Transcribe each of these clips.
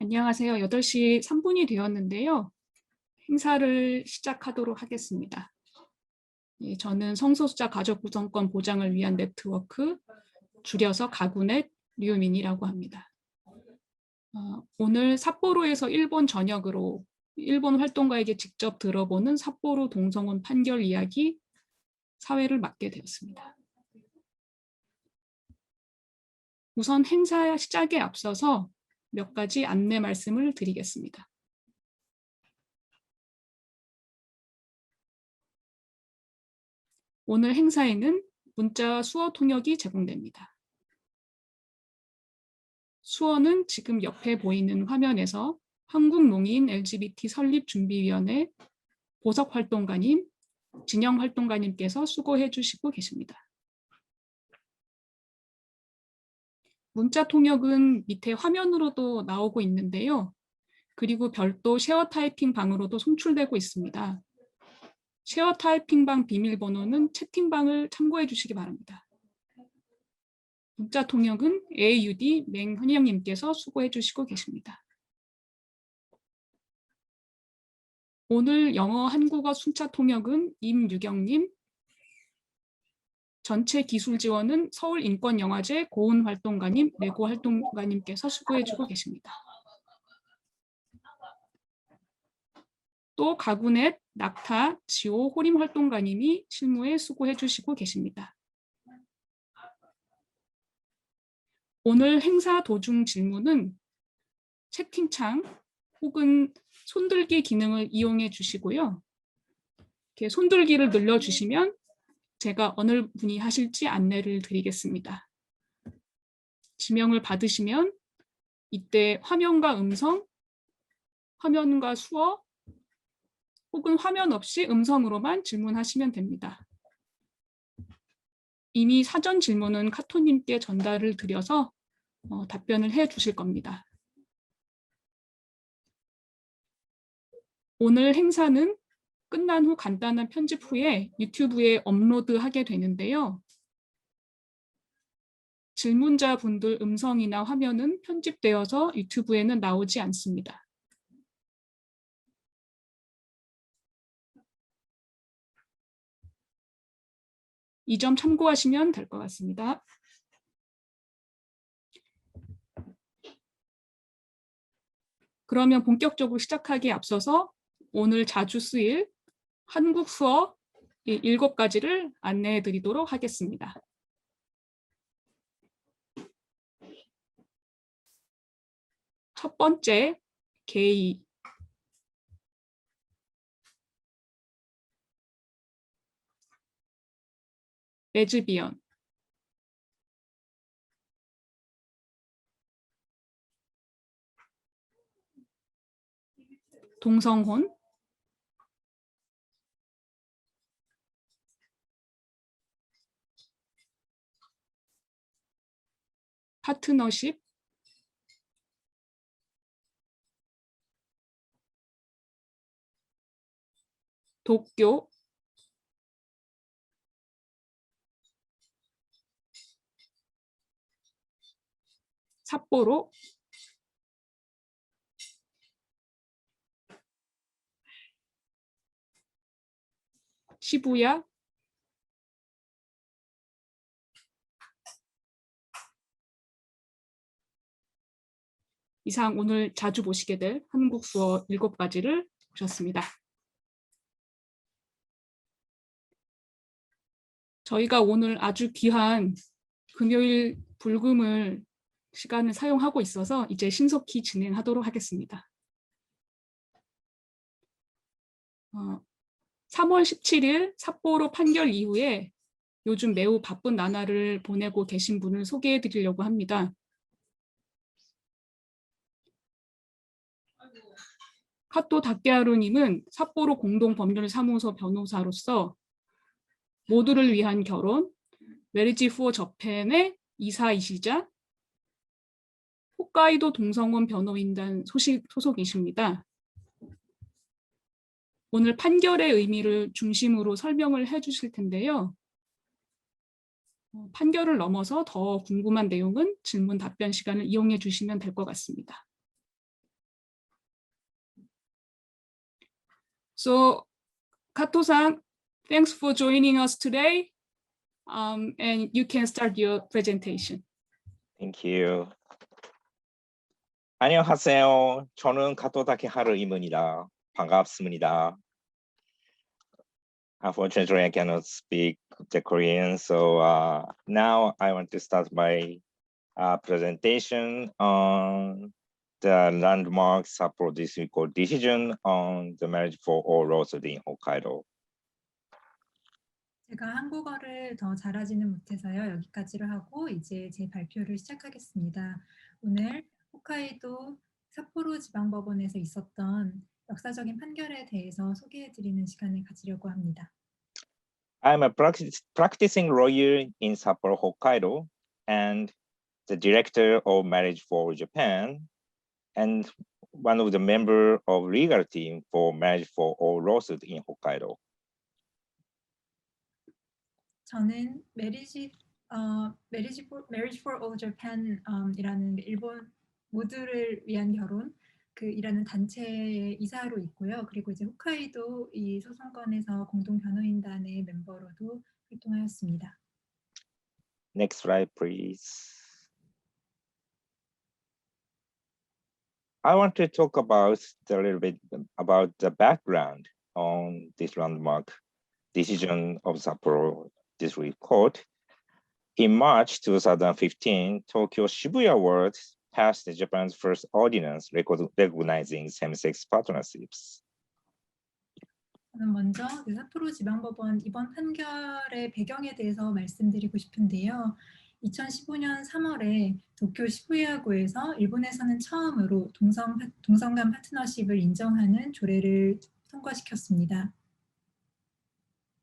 안녕하세요. 8시 3분이 되었는데요. 행사를 시작하도록 하겠습니다. 예, 저는 성소수자 가족 구성권 보장을 위한 네트워크, 줄여서 가구넷 류민이라고 합니다. 오늘 삿포로에서 일본 전역으로 일본 활동가에게 직접 들어보는 삿포로 동성혼 판결 이야기 사회를 맡게 되었습니다. 우선 행사 시작에 앞서서 몇 가지 안내 말씀을 드리겠습니다. 오늘 행사에는 문자 수어 통역이 제공됩니다. 수어는 지금 옆에 보이는 화면에서 한국농인 LGBT 설립준비위원회 보석활동가님, 진영활동가님께서 수고해 주시고 계십니다. 문자 통역은 밑에 화면으로도 나오고 있는데요. 그리고 별도 쉐어 타이핑 방으로도 송출되고 있습니다. 쉐어 타이핑 방 비밀번호는 채팅방을 참고해 주시기 바랍니다. 문자 통역은 AUD 맹헌영님께서 수고해 주시고 계십니다. 오늘 영어, 한국어 순차 통역은 임유경님, 전체 기술 지원은 서울인권영화제 고은활동가님, 레고활동가님께서 수고해주고 계십니다. 또 가구넷, 낙타, 지오, 호림활동가님이 실무에 수고해주시고 계십니다. 오늘 행사 도중 질문은 채팅창 혹은 손들기 기능을 이용해 주시고요. 이렇게 손들기를 눌러주시면 제가 어느 분이 하실지 안내를 드리겠습니다. 지명을 받으시면 이때 화면과 음성, 화면과 수어, 혹은 화면 없이 음성으로만 질문하시면 됩니다. 이미 사전 질문은 카토님께 전달을 드려서 답변을 해 주실 겁니다. 오늘 행사는 끝난 후 간단한 편집 후에 유튜브에 업로드하게 되는데요. 질문자분들 음성이나 화면은 편집되어서 유튜브에는 나오지 않습니다. 이 점 참고하시면 될 것 같습니다. 그러면 본격적으로 시작하기에 앞서서 오늘 자주 쓰일 한국 수어 7가지를 안내해 드리도록 하겠습니다. 첫 번째, 게이. 레즈비언. 동성혼. 파트너십. 독교. 삿포로. 시부야. 이상 오늘 자주 보시게 될 한국 수어 7가지를 보셨습니다. 저희가 오늘 아주 귀한 금요일 불금을 시간을 사용하고 있어서 이제 신속히 진행하도록 하겠습니다. 3월 17일 삿포로 판결 이후에 요즘 매우 바쁜 나날을 보내고 계신 분을 소개해 드리려고 합니다. 카토 다케하루님은 삿포로 공동법률사무소 변호사로서 모두를 위한 결혼, 메리지 후어 저펜의 이사이시자 홋카이도 동성혼 변호인단 소속이십니다. 오늘 판결의 의미를 중심으로 설명을 해주실 텐데요. 판결을 넘어서 더 궁금한 내용은 질문 답변 시간을 이용해 주시면 될 것 같습니다. So, Kato-san, thanks for joining us today. And you can start your presentation. Thank you. 안녕하세요. 저는 가토 다케하루 임원이다. 반갑습니다. Unfortunately, I cannot speak the Korean, so now I want to start my presentation on the landmark Sapporo District Court decision on the marriage for all lawsuit in Hokkaido. 제가 한국어를 더 잘하지는 못해서요. 여기까지로 하고 이제 제 발표를 시작하겠습니다. 오늘 홋카이도 삿포로 지방법원에서 있었던 역사적인 판결에 대해서 소개해드리는 시간을 가지려고 합니다. I'm a practicing lawyer in Sapporo, Hokkaido, and the director of Marriage for Japan, and one of the member of legal team for Marriage for All lawsuit in Hokkaido. 저는 Marriage for All Japan 이라는 일본 모두를 위한 결혼 이라는 단체의 이사로 있고요. 그리고 이제 홋카이도 이 소송건에서 공동 변호인단의 멤버로도 활동하였습니다. Next slide, please. I want to talk about a little bit about the background on this landmark decision of Sapporo District Court. In March 2015, Tokyo Shibuya Ward passed Japan's first ordinance recognizing same-sex partnerships. 저는 먼저 삿포로 지방법원 이번 판결의 배경에 대해서 말씀드리고 싶은데요. 2015년 3월에 도쿄 시부야구에서 일본에서는 처음으로 동성간 파트너십을 인정하는 조례를 통과시켰습니다.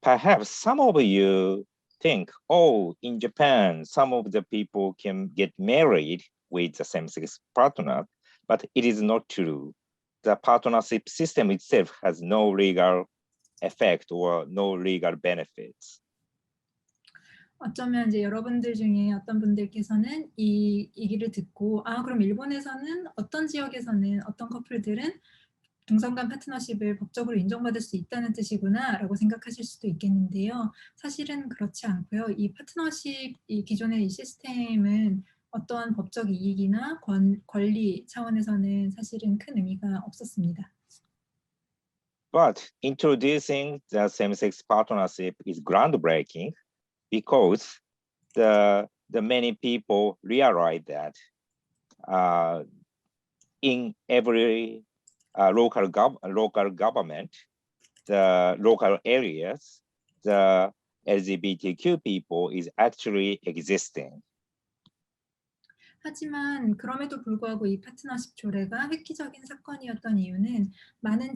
Perhaps some of you think, oh, in Japan, some of the people can get married with the same-sex partner, but it is not true. The partnership system itself has no legal effect or no legal benefits. 어쩌면 이제 여러분들 중에 어떤 분들께서는 이 얘기를 듣고 그럼 일본에서는 어떤 지역에서는 어떤 커플들은 동성간 파트너십을 법적으로 인정받을 수 있다는 뜻이구나 라고 생각하실 수도 있겠는데요. 사실은 그렇지 않고요. 이 파트너십, 이 기존의 이 시스템은 어떠한 법적 이익이나 권리 차원에서는 사실은 큰 의미가 없었습니다. But introducing the same-sex partnership is groundbreaking because the many people realize that in every local government, the local areas, the LGBTQ people is actually existing. 하지만 그럼에도 불구하고 이 파트너십 조례가 획기적인 사건이었던 이유는 많은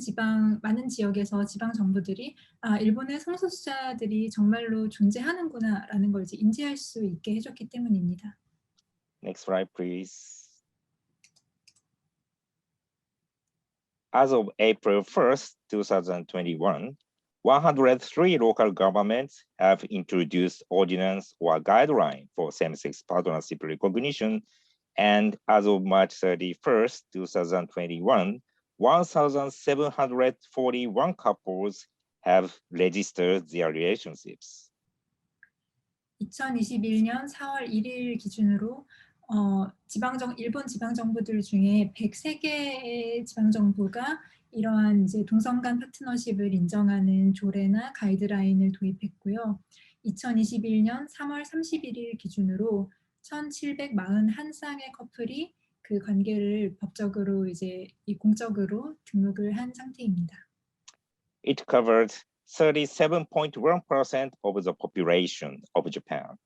지역에서 지방 정부들이 일본의 성소수자들이 정말로 존재하는구나라는 걸 이제 인지할 수 있게 해줬기 때문입니다. Next slide, please. As of April 1st, 2021, 103 local governments have introduced ordinance or guideline for same-sex partnership recognition, and as of March 31st, 2021, 1,741 couples have registered their relationships. 2021년 4월 1일 기준으로 일본 지방정부들 중에 103개의 지방정부가 이러한 이제 동성간 파트너십을 인정하는 조례나 가이드라인을 도입했고요. 2021년 3월 31일 기준으로 1,741쌍의 커플이 그 관계를 법적으로 이제 공적으로 등록을 한 상태입니다. It covered 37.1% of the population of Japan.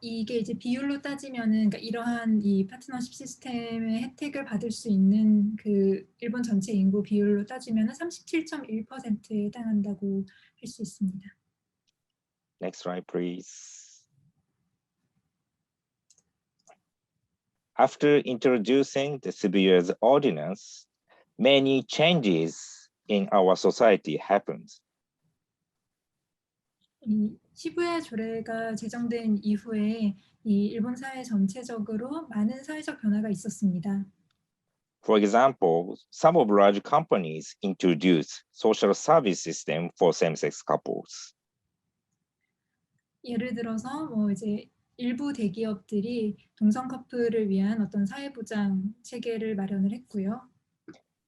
이게 이제 비율로 따지면은 그러니까 이러한 이 파트너십 시스템의 혜택을 받을 수 있는 그 일본 전체 인구 비율로 따지면은 37.1%에 해당한다고 할 수 있습니다. Next slide, please. After introducing the Shibuya's ordinance, many changes in our society happened. 이 시부야 조례가 제정된 이후에 이 일본 사회 전체적으로 많은 사회적 변화가 있었습니다. For example, some of large companies introduce social service system for same-sex couples. 예를 들어서 뭐 이제 일부 대기업들이 동성 커플을 위한 어떤 사회보장 체계를 마련을 했고요.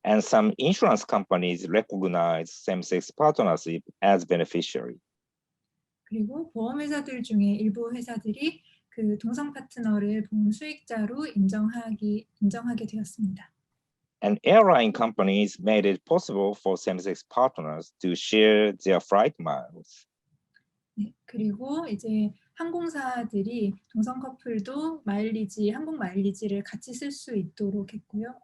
And some insurance companies recognize same-sex partnership as beneficiary. 그리고 보험회사들 중에 일부 회사들이 그 동성 파트너를 보험 수익자로 인정하게 되었습니다. And airline companies made it possible for same-sex partners to share their flight miles. 네, 그리고 이제 항공사들이 동성 커플도 항공 마일리지를 같이 쓸 수 있도록 했고요.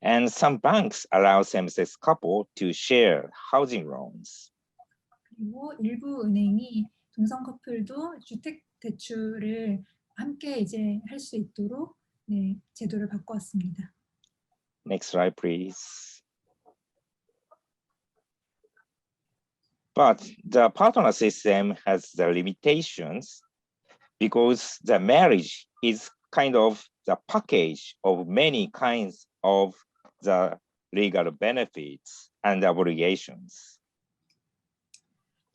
And some banks allow same-sex couple to share housing loans. 그리고 일부 은행이 동성 커플도 주택 대출을 함께 이제 할 수 있도록 네, 제도를 바꿔왔습니다. Next slide, please. But the partner system has the limitations because the marriage is kind of the package of many kinds of the legal benefits and obligations.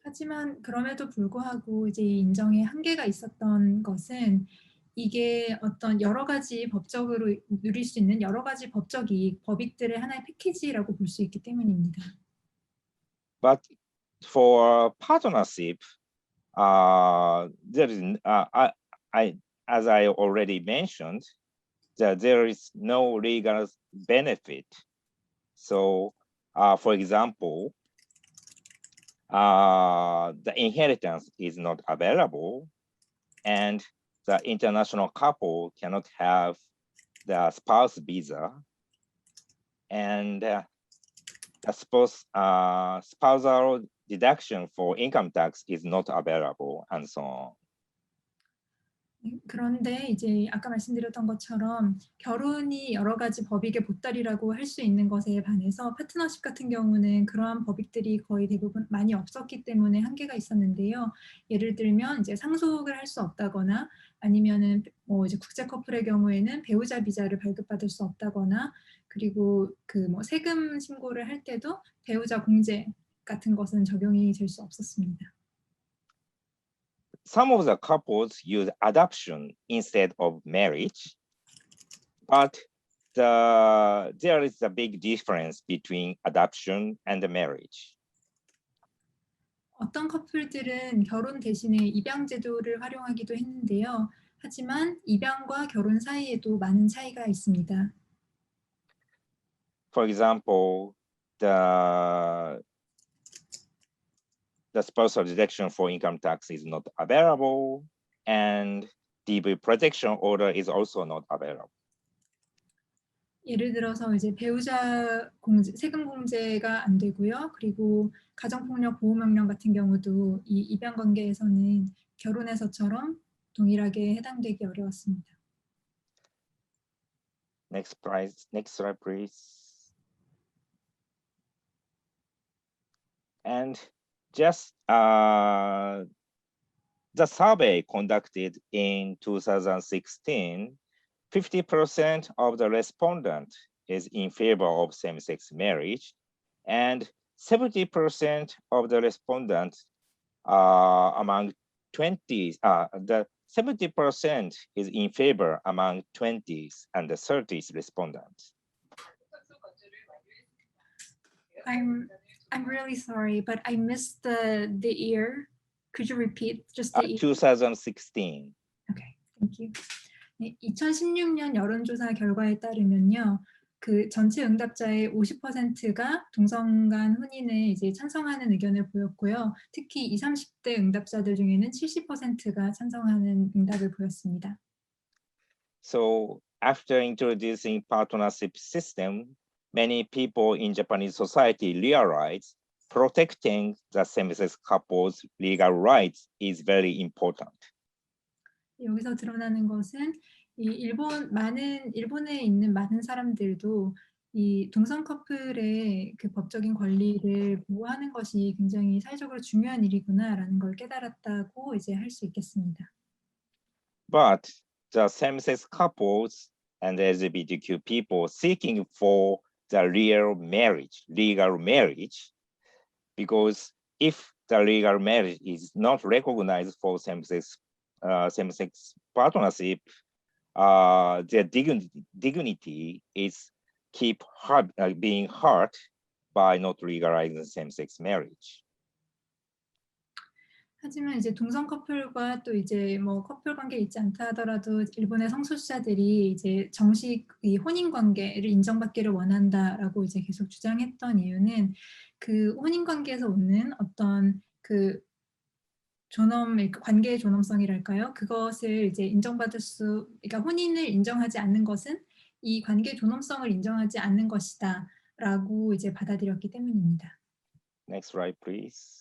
하지만 그럼에도 불구하고 이제 이 인정에 한계가 있었던 것은 이게 어떤 여러 가지 법적으로 누릴 수 있는 여러 가지 법적 이익, 법익들의 하나의 패키지라고 볼 수 있기 때문입니다. But for partnership, there is, as I already mentioned, that there is no legal benefit. So, for example, the inheritance is not available, and the international couple cannot have the spouse visa, and the spousal deduction for income tax is not available, and so on. 그런데 이제 아까 말씀드렸던 것처럼 결혼이 여러 가지 법익의 보따리라고 할 수 있는 것에 반해서 파트너십 같은 경우는 그러한 법익들이 거의 대부분 많이 없었기 때문에 한계가 있었는데요. 예를 들면 이제 상속을 할 수 없다거나 아니면은 뭐 이제 국제 커플의 경우에는 배우자 비자를 발급받을 수 없다거나 그리고 그 뭐 세금 신고를 할 때도 배우자 공제 같은 것은 적용이 될 수 없었습니다. Some of the couples use adoption instead of marriage, but there is a big difference between adoption and marriage. 어떤 커플들은 결혼 대신에 입양 제도를 활용하기도 했는데요. 하지만 입양과 결혼 사이에도 많은 차이가 있습니다. For example, the spousal deduction for income tax is not available, and DV protection order is also not available. 예를 들어서 이제 배우자 세금 공제가 안 되고요. 그리고 가정폭력 보호명령 같은 경우도 이 입양 관계에서는 결혼에서처럼 동일하게 해당되기 어려웠습니다. Next slide, please. And just the survey conducted in 2016, 50% of the respondents is in favor of same-sex marriage, and 70% of the respondents among 20s, the 70% is in favor among 20s and the 30s respondents. I'm really sorry, but I missed the year. Could you repeat just the year? 2016. Okay, thank you. 네, 2016년 여론조사 결과에 따르면요, 그 전체 응답자의 50%가 동성 간 혼인에 이제 찬성하는 의견을 보였고요. 특히 20, 30대 응답자들 중에는 70%가 찬성하는 응답을 보였습니다. So after introducing partnership system, many people in Japanese society realize protecting the same-sex couples' legal rights is very important. 여기서 드러나는 것은 이 일본에 있는 많은 사람들도 이 동성 커플의 그 법적인 권리를 보호하는 것이 굉장히 사회적으로 중요한 일이구나라는 걸 깨달았다고 이제 할 수 있겠습니다. But the same-sex couples and LGBTQ people seeking for the real marriage, legal marriage, because if the legal marriage is not recognized for same-sex partnership, their dignity is being hurt by not legalizing same-sex marriage. 하지만 이제 동성 커플과 또 이제 뭐 커플 관계 있지 않다 하더라도 일본의 성소수자들이 이제 정식 이 혼인 관계를 인정받기를 원한다라고 이제 계속 주장했던 이유는 그 혼인 관계에서 오는 어떤 그 관계의 존엄성이랄까요? 그것을 이제 그러니까 혼인을 인정하지 않는 것은 이 관계의 존엄성을 인정하지 않는 것이다라고 이제 받아들였기 때문입니다. Next slide, please.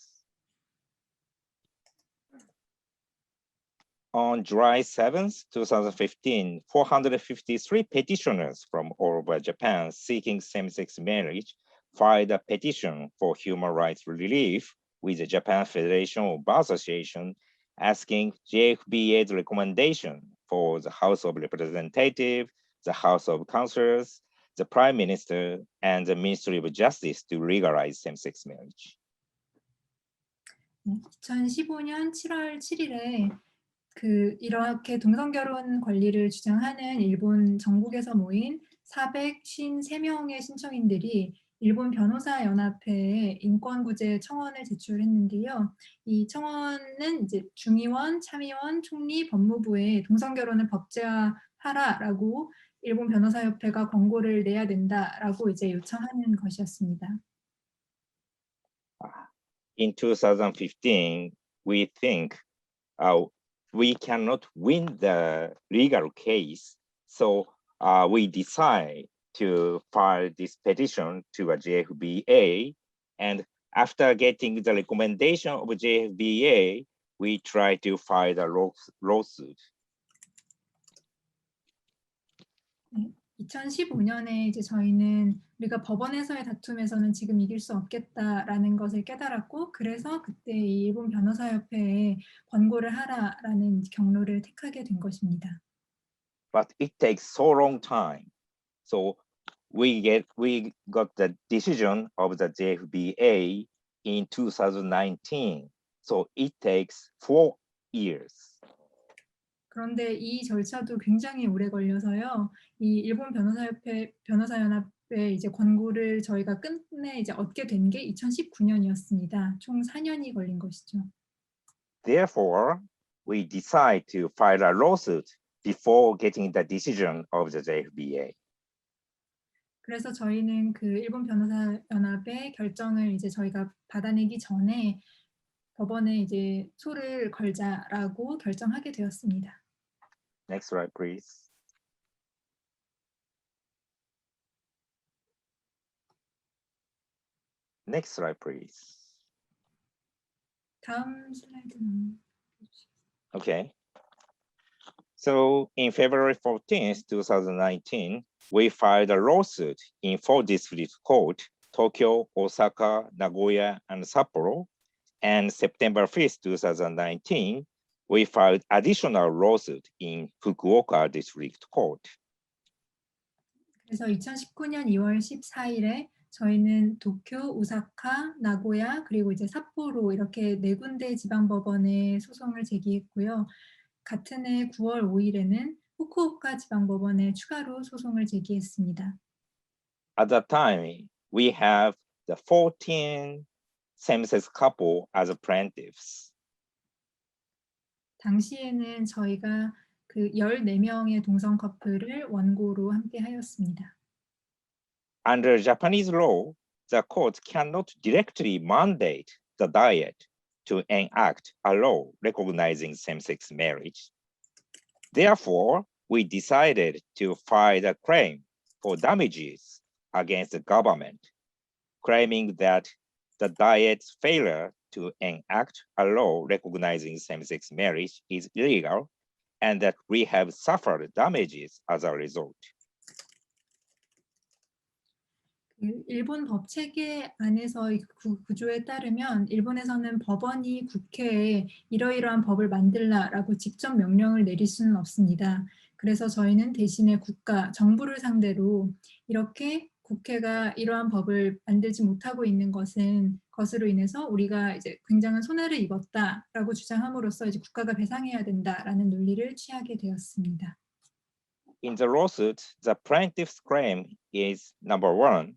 On July 7th, 2015, 453 petitioners from all over Japan seeking same-sex marriage filed a petition for human rights relief with the Japan Federation of Bar Association, asking JFBA's recommendation for the House of Representatives, the House of Councillors, the Prime Minister, and the Ministry of Justice to legalize same-sex marriage. 2015년 7월 7일에 이렇게 동성 결혼 권리를 주장하는 일본 전국에서 모인 453명의 신청인들이 일본 변호사 연합회에 인권구제 청원을 제출했는데요. 이 청원은 이제 중의원, 참의원, 총리, 법무부에 동성 결혼을 법제화하라라고 일본 변호사협회가 권고를 내야 된다라고 이제 요청하는 것이었습니다. In 2015, we think we cannot win the legal case, so we decide to file this petition to a JFBA, and after getting the recommendation of JFBA, we try to file a lawsuit. 2015년에 이제 저희는 우리가 법원에서의 다툼에서는 지금 이길 수 없겠다라는 것을 깨달았고, 그래서 그때 이 일본 변호사협회에 권고를 하라라는 경로를 택하게 된 것입니다. But it takes so long time, so we got the decision of the JFBA in 2019, so it takes 4 years. 그런데 이 절차도 굉장히 오래 걸려서요. 이 일본 변호사연합회 이제 권고를 저희가 끝내 이제 얻게 된 게 2019년이었습니다. 총 4년이 걸린 것이죠. Therefore, we decide to file a lawsuit before getting the decision of the JFBA. 그래서 저희는 그 일본 변호사연합의 결정을 이제 저희가 받아내기 전에 법원에 이제 소를 걸자라고 결정하게 되었습니다. Next slide, please. Next slide, please. 다음 슬라이드는 Okay. So in February 14th, 2019, we filed a lawsuit in 4 district court, Tokyo, Osaka, Nagoya, and Sapporo. And September 5th, 2019, we filed additional lawsuit in Fukuoka District Court. 그래서 2019년 2월 14일에 저희는 도쿄, 오사카, 나고야, 그리고 이제 삿포로 이렇게 4군데 지방법원에 소송을 제기했고요. 같은 해 9월 5일에는 후쿠오카 지방법원에 추가로 소송을 제기했습니다. At that time, we have the 14 same-sex couple as plaintiffs. 당시에는 저희가 그 14명의 동성 커플을 원고로 함께 하였습니다. Under Japanese law, the court cannot directly mandate the Diet to enact a law recognizing same-sex marriage. Therefore, we decided to file a claim for damages against the government, claiming that the Diet's failure to enact a law recognizing same-sex marriage is illegal, and that we have suffered damages as a result. 일본 법 체계 안에서의 구조에 따르면 일본에서는 법원이 국회에 이러이러한 법을 만들라라고 직접 명령을 내릴 수는 없습니다. 그래서 저희는 대신에 정부를 상대로 이렇게 국회가 이러한 법을 만들지 못하고 있는 것으로 인해서 우리가 이제 굉장한 손해를 입었다라고 주장함으로써 이제 국가가 배상해야 된다라는 논리를 취하게 되었습니다. In the lawsuit, the plaintiff's claim is number one,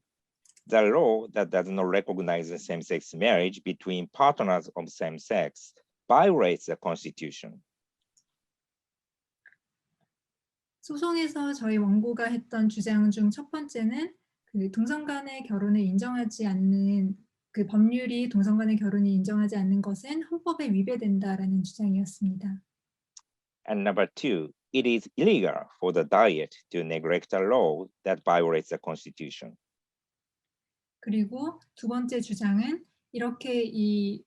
the law that does not recognize same-sex marriage between partners of same sex violates the Constitution. 소송에서 저희 원고가 했던 주장 중 첫 번째는 그 동성 간의 결혼을 인정하지 않는 그 법률이 동성 간의 결혼을 인정하지 않는 것은 헌법에 위배된다라는 주장이었습니다. And number two, it is illegal for the Diet to neglect a law that violates the Constitution. 그리고 두 번째 주장은 이렇게 이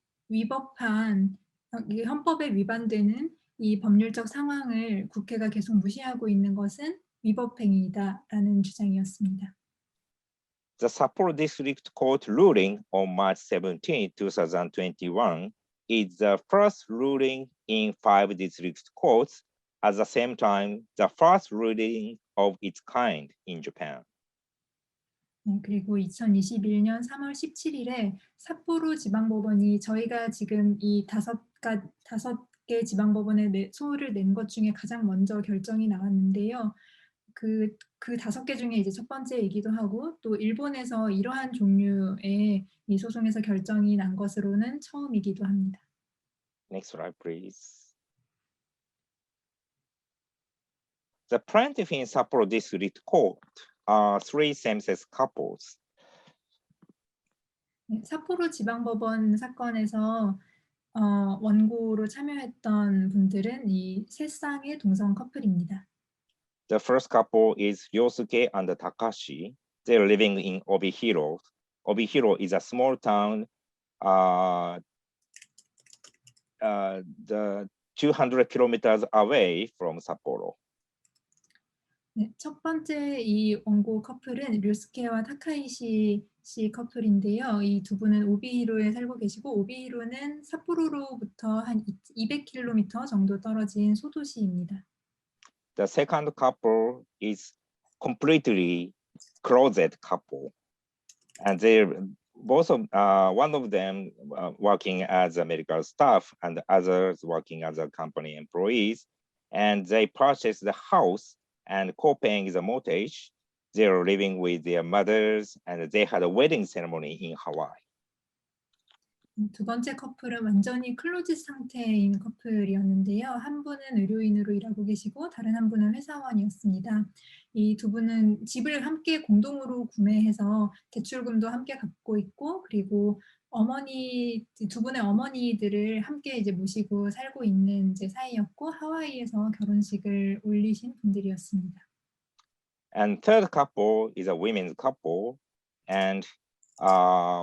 헌법에 위반되는 이 법률적 상황을 국회가 계속 무시하고 있는 것은 위법행위이다라는 주장이었습니다. The Sapporo District Court ruling on March 17, 2021 is the first ruling in 5 district courts, at the same time the first ruling of its kind in Japan. 그리고 2021년 3월 17일에 삿포로 지방법원이 저희가 지금 이 다섯 개 지방법원에 소를 낸 것 중에 가장 먼저 결정이 나왔는데요. 그 5개 중에 이제 첫 번째이기도 하고 또 일본에서 이러한 종류의 이 소송에서 결정이 난 것으로는 처음이기도 합니다. Next slide, please. The plaintiff in Sapporo District Court are 3 same-sex couples. 삿포로 지방법원 사건에서 원고로 참여했던 분들은 이 3쌍의 동성 커플입니다. The first couple is Ryosuke and Takashi. They're living in Obihiro. Obihiro is a small town, the 200 kilometers away from Sapporo. 네, 첫 번째 이 원고 커플은 류스케와 타카이시 씨 커플인데요. 이 두 분은 오비히로에 살고 계시고 오비히로는 삿포로로부터 한 200km 정도 떨어진 소도시입니다. The second couple is completely closet couple, and one of them working as a medical staff and others working as a company employees, and they purchased the house and co-paying the mortgage. They are living with their mothers, and they had a wedding ceremony in Hawaii. 두 번째 커플은 완전히 클로짓 상태인 커플이었는데요. 한 분은 의료인으로 일하고 계시고 다른 한 분은 회사원이었습니다. 이 두 분은 집을 함께 공동으로 구매해서 대출금도 함께 갚고 있고 그리고 두 분의 어머니들을 함께 이제 모시고 살고 있는 이제 사이였고 하와이에서 결혼식을 올리신 분들이었습니다. And third couple is a women's couple, and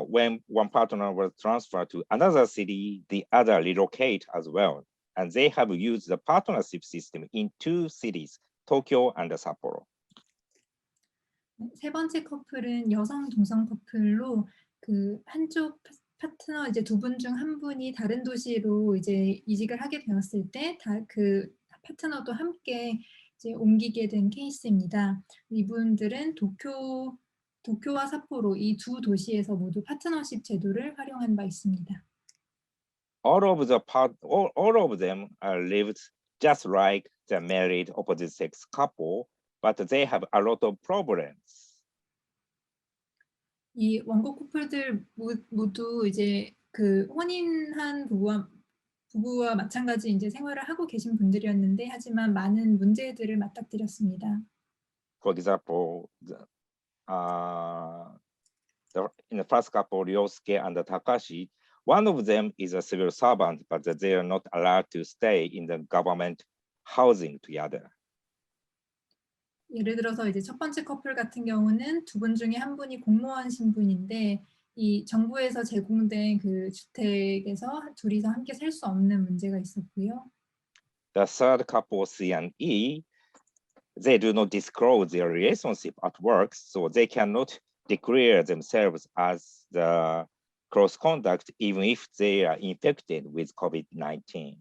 when one partner was transferred to another city, the other relocate as well. And they have used the partnership system in 2 cities, Tokyo and Sapporo. 세 번째 커플은 여성 동성 커플로 그 한쪽 파트너 이제 두 분 중 한 분이 다른 도시로 이제 이직을 하게 되었을 때 그 파트너도 함께 이제 옮기게 된 케이스입니다. 이분들은 도쿄와 삿포로 이 두 도시에서 모두 파트너십 제도를 활용한 바 있습니다. All of them lived just like the married opposite sex couple, but they have a lot of problems. 이 원고 커플들 모두 이제 그 혼인한 부부와 마찬가지 이제 생활을 하고 계신 분들이었는데 하지만 많은 문제들을 맞닥뜨렸습니다. For example, in the first couple, Ryosuke and Takashi, one of them is a civil servant, but they are not allowed to stay in the government housing together. 예를 들어서 이제 첫 번째 커플 같은 경우는 두 분 중에 한 분이 공무원 신분인데 이 정부에서 제공된 그 주택에서 둘이서 함께 살 수 없는 문제가 있었고요. The third couple, C and E, they do not disclose their relationship at work, so they cannot declare themselves as the close contact even if they are infected with COVID-19.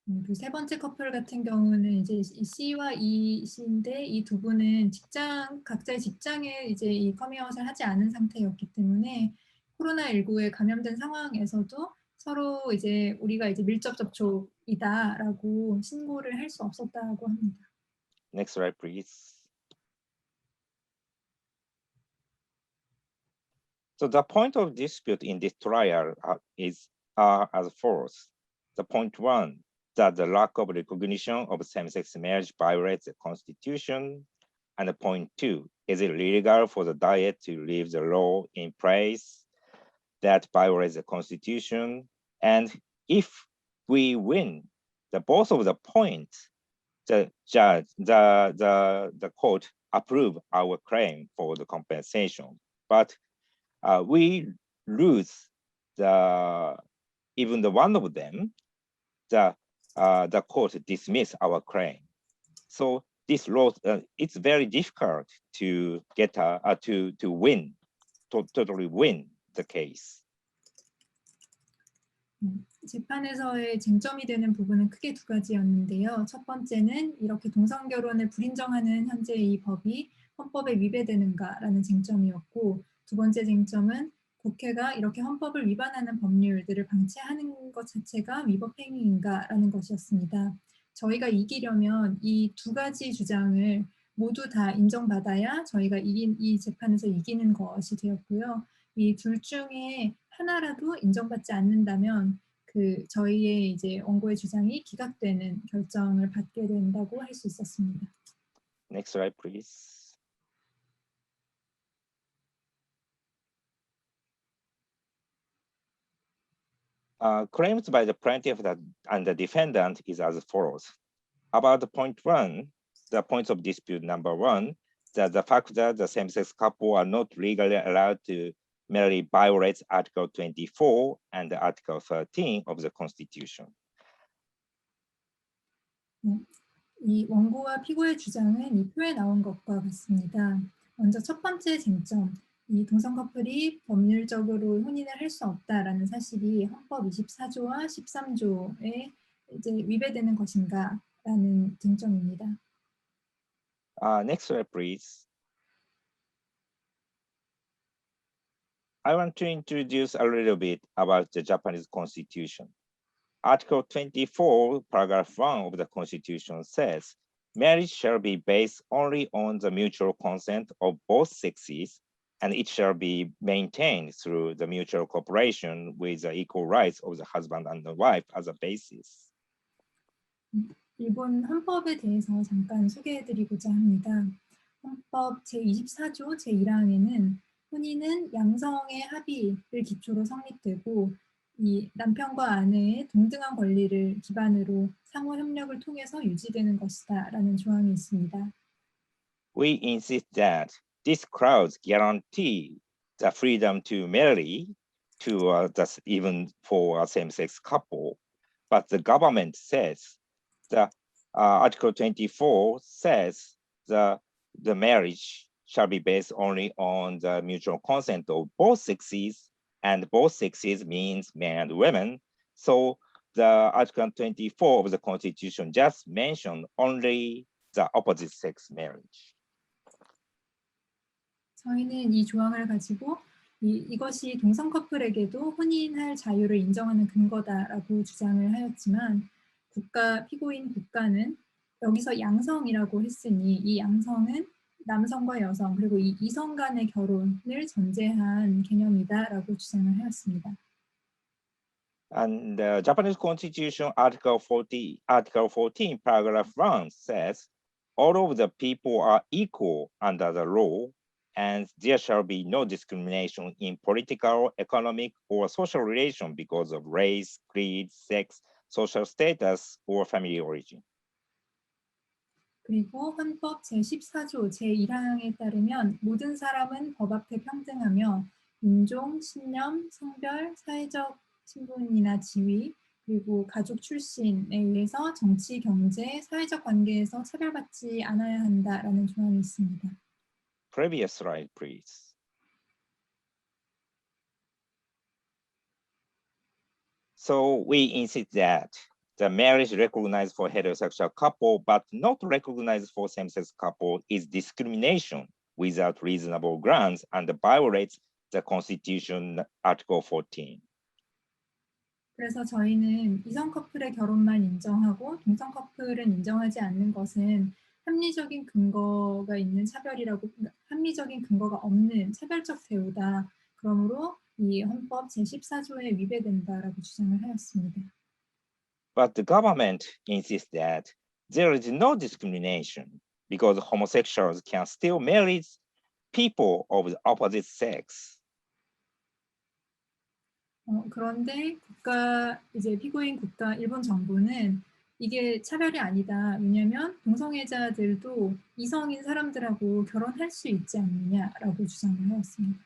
그 세 번째 커플 같은 경우는 이제 이 C와 E 씨인데 이 두 분은 각자의 직장에 이제 이 커밍아웃을 하지 않은 상태였기 때문에 코로나19에 감염된 상황에서도 서로 이제 우리가 이제 밀접 접촉이다라고 신고를 할 수 없었다고 합니다. Next slide, please. So the point of dispute in this trial is as follows. The point one, that the lack of recognition of same-sex marriage violates the Constitution. And the point two, is it illegal for the Diet to leave the law in place that violates the Constitution? And if we win both of the points, the court approve our claim for the compensation. But we lose even the one of them, the court dismiss our claim. So this law, it's very difficult to get to win, totally win the case. 재판에서의 쟁점이 되는 부분은 크게 두 가지였는데요. 첫 번째는 이렇게 동성 결혼을 불인정하는 현재의 이 법이 헌법에 위배되는가라는 쟁점이었고, 두 번째 쟁점은 국회가 이렇게 헌법을 위반하는 법률들을 방치하는 것 자체가 위법 행위인가라는 것이었습니다. 저희가 이기려면 이 두 가지 주장을 모두 다 인정받아야 저희가 이 재판에서 이기는 것이 되었고요. 이 둘 중에 하나라도 인정받지 않는다면 저희의 이제 원고의 주장이 기각되는 결정을 받게 된다고 할 수 있었습니다. Next slide, please. Claims by the plaintiff and the defendant is as follows. About the point one, the points of dispute number one, that the fact that the same-sex couple are not legally allowed to marry violates Article 24 and Article 13 of the Constitution. 이 원고와 피고의 주장은 이 표에 나온 것과 같습니다. 먼저 첫 번째 쟁점, 이 동성 커플이 법률적으로 혼인을 할 수 없다라는 사실이 헌법 24조와 13조에 이제 위배되는 것인가라는 쟁점입니다. Next slide, please. I want to introduce a little bit about the Japanese Constitution. Article 24, paragraph 1 of the Constitution says, marriage shall be based only on the mutual consent of both sexes, and it shall be maintained through the mutual cooperation with the equal rights of the husband and the wife as a basis. 일본 헌법에 대해서 잠깐 소개해드리고자 합니다. 헌법 제24조 제1항에는 혼인은 양성의 합의를 기초로 성립되고 이 남편과 아내의 동등한 권리를 기반으로 상호 협력을 통해서 유지되는 것이다라는 조항이 있습니다. We insist that these clause guarantee the freedom to marry to even for a same-sex couple, but the government says the Article 24 says the marriage shall be based only on the mutual consent of both sexes, and both sexes means men and women. So the Article 24 of the Constitution just mentioned only the opposite sex marriage. 저희는 이 조항을 가지고 이것이 동성 커플에게도 혼인할 자유를 인정하는 근거다라고 주장을 하였지만 피고인 국가는 여기서 양성이라고 했으니 이 양성은 남성과 여성 그리고 이 이성 간의 결혼을 전제한 개념이다라고 주장을 하였습니다. And the Japanese Constitution Article 14, paragraph 1 says, all of the people are equal under the law, and there shall be no discrimination in political, economic, or social relation because of race, creed, sex, social status, or family origin. 그리고 헌법 제14조 제1항에 따르면 모든 사람은 법 앞에 평등하며 인종, 신념, 성별, 사회적 신분이나 지위, 그리고 가족 출신에 의해서 정치, 경제, 사회적 관계에서 차별받지 않아야 한다라는 조항이 있습니다. Previous slide, please. So we insist that the marriage recognized for heterosexual couple but not recognized for same-sex couple is discrimination without reasonable grounds and violates the Constitution Article 14. 그래서 저희는 이성 커플의 결혼만 인정하고 동성 커플은 인정하지 않는 것은 합리적인 근거가 있는 차별이라고, 합리적인 근거가 없는 차별적 대우다. 그러므로 이 헌법 제14조에 위배된다라고 주장을 하였습니다. But the government insists that there is no discrimination because homosexuals can still marry people of the opposite sex. 그런데 피고인 국가 일본 정부는 이게 차별이 아니다. 왜냐하면 동성애자들도 이성인 사람들하고 결혼할 수 있지 않느냐라고 주장을 하였습니다.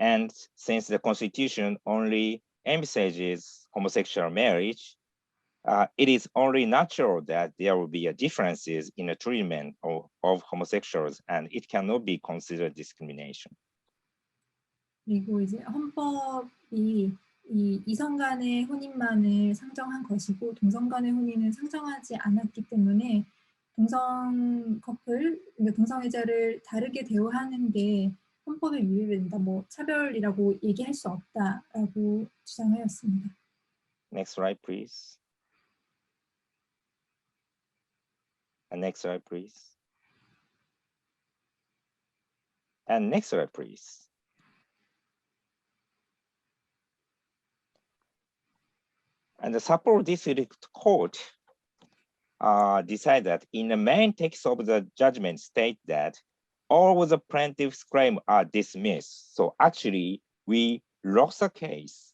And since the Constitution only emphasizes homosexual marriage, it is only natural that there will be differences in the treatment of homosexuals, and it cannot be considered discrimination. 그리고 이제 헌법이 이 이성 간의 혼인만을 상정한 것이고 동성 간의 혼인은 상정하지 않았기 때문에 동성 커플, 그러니까 동성애자를 다르게 대우하는 게 헌법에 위배된다, 뭐 차별이라고 얘기할 수 없다라고 주장하였습니다. Next slide, please. And next slide, please. And next slide, please. And the Sapporo District Court decided that in the main text of the judgment state that all of the plaintiff's claims are dismissed. So actually, we lost the case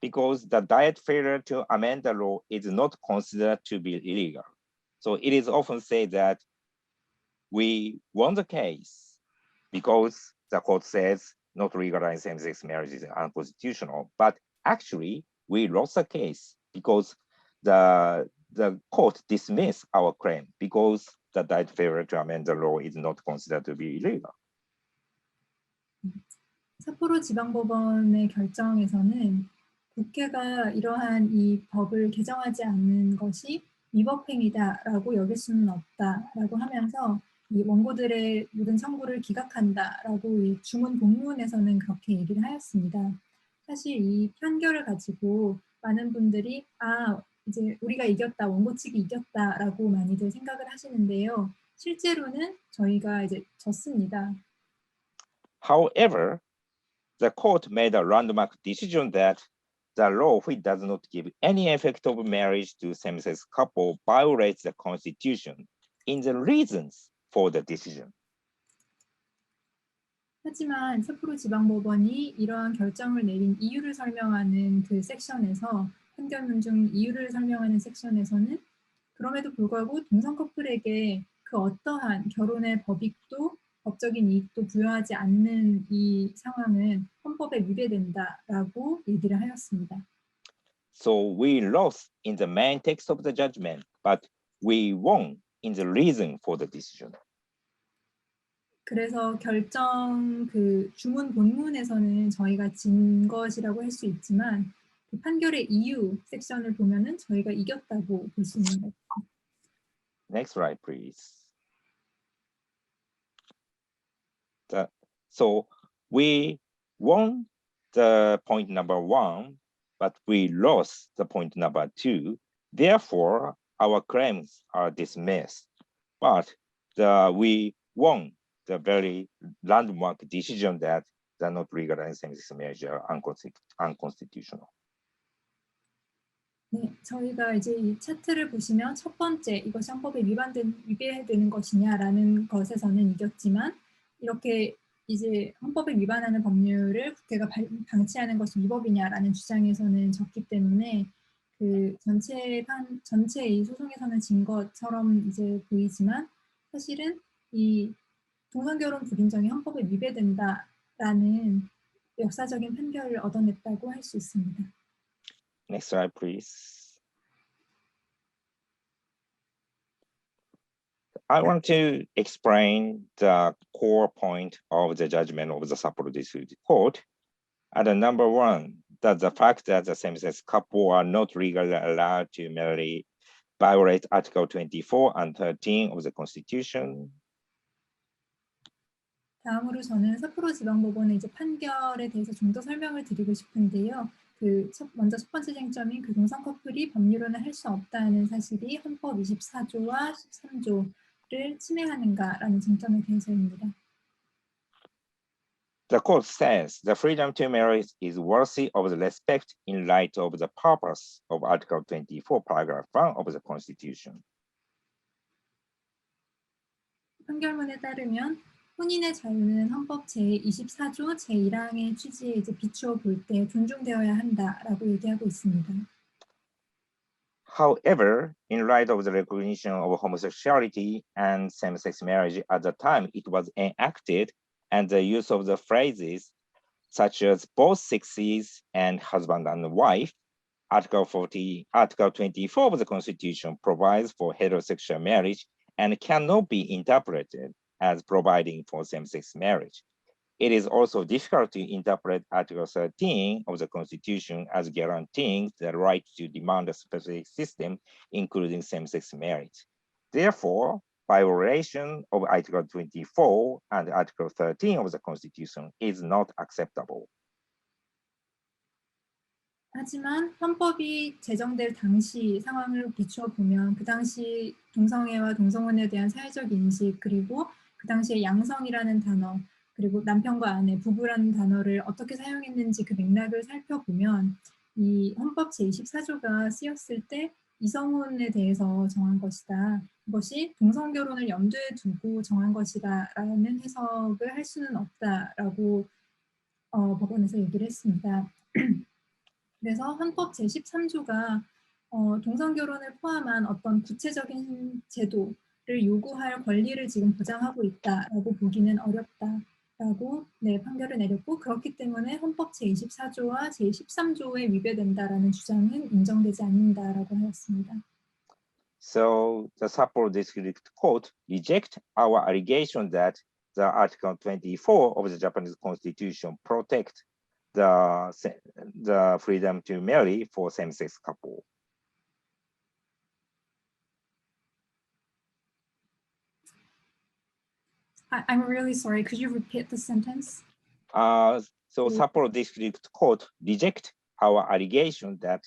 because the diet failure to amend the law is not considered to be illegal. So it is often said that we won the case because the court says not legalizing same-sex marriage is unconstitutional. But actually, we lost the case because the court dismissed our claim because the diet failure to amend the law is not considered to be illegal. 삿포로 지방법원의 결정에서는 국회가 이러한 이 법을 개정하지 않는 것이 위법행위다라고 여길 수는 없다라고 하면서 이 원고들의 모든 청구를 기각한다라고 이 주문 본문에서는 그렇게 얘기를 하였습니다. 사실 이 판결을 가지고 많은 분들이 이제 우리가 이겼다, 원고 측이 이겼다라고 많이들 생각을 하시는데요. 실제로는 저희가 이제 졌습니다. However, the court made a landmark decision that the law which does not give any effect of marriage to same-sex couple violates the Constitution in the reasons for the decision. 하지만 삿포로 지방법원이 이러한 결정을 내린 이유를 설명하는 그 섹션에서 판결문 중 이유를 설명하는 섹션에서는 그럼에도 불구하고 동성 커플에게 그 어떠한 결혼의 법익도 법적인 이익도 부여하지 않는 이 상황은 헌법에 위배된다라고 얘기를 하였습니다. So we lost in the main text of the judgment, but we won in the reason for the decision. 그래서 결정 그 주문 본문에서는 저희가 진 것이라고 할 수 있지만 그 판결의 이유 섹션을 보면은 저희가 이겼다고 볼 수 있는 거죠. Next slide, please. So we won the point number 1, but we lost the point number 2. Therefore, our claims are dismissed. But we won the very landmark decision that they're not legalizing same-sex marriage are unconstitutional. 네, 저희가 이제 이 차트를 보시면 첫 번째 이것이 헌법에 위배되는 것이냐라는 것에서는 이겼지만 이렇게 이제 헌법에 위반하는 법률을 국회가 방치하는 것이 위법이냐라는 주장에서는 졌기 때문에 그 전체 이 소송에서는 진 것처럼 이제 보이지만 사실은 이 동성결혼 불인정이 헌법에 위배된다라는 역사적인 판결을 얻어냈다고 할 수 있습니다. Next slide, please. I want to explain the core point of the judgment of the Sapporo District Court. And number 1, does the fact that the same-sex couple are not legally allowed to marry violate Article 24 and 13 of the Constitution? 다음으로 저는 삿포로 지방법원의 이제 판결에 대해서 좀 더 설명을 드리고 싶은데요. 먼저 첫 번째 쟁점인 그 동성 커플이 법률로는 할 수 없다는 사실이 헌법 24조와 13조를 침해하는가라는 쟁점에 대해서입니다. The court says the freedom to marry is worthy of the respect in light of the purpose of Article 24, paragraph 1 of the Constitution. 판결문에 따르면 혼인의 자유는 헌법 제24조 제1항의 취지에 이제 비추어 볼 때 존중되어야 한다라고 얘기하고 있습니다. However, in light of the recognition of homosexuality and same-sex marriage at the time it was enacted, and the use of the phrases such as both sexes and husband and wife, Article 24 of the Constitution provides for heterosexual marriage and cannot be interpreted as providing for same-sex marriage. It is also difficult to interpret Article 13 of the Constitution as guaranteeing the right to demand a specific system, including same-sex marriage. Therefore, violation of Article 24 and Article 13 of the Constitution is not acceptable. 하지만 헌법이 제정될 당시 상황을 비추어 보면 그 당시 동성애와 동성혼에 대한 사회적 인식 그리고 그 당시에 양성이라는 단어 그리고 남편과 아내, 부부라는 단어를 어떻게 사용했는지 그 맥락을 살펴보면 이 헌법 제24조가 쓰였을 때 이성혼에 대해서 정한 것이다. 그것이 동성결혼을 염두에 두고 정한 것이다라는 해석을 할 수는 없다라고 법원에서 얘기를 했습니다. 그래서 헌법 제13조가 동성결혼을 포함한 어떤 구체적인 제도를 요구할 권리를 지금 보장하고 있다라고 보기는 어렵다라고 판결을 내렸고 그렇기 때문에 헌법 제24조와 제13조에 위배된다라는 주장은 인정되지 않는다라고 하였습니다. So the Sapporo District Court reject our allegation that the Article 24 of the Japanese Constitution protect the freedom to marry for same-sex couple. I'm really sorry. Could you repeat the sentence? So Sapporo District Court reject our allegation that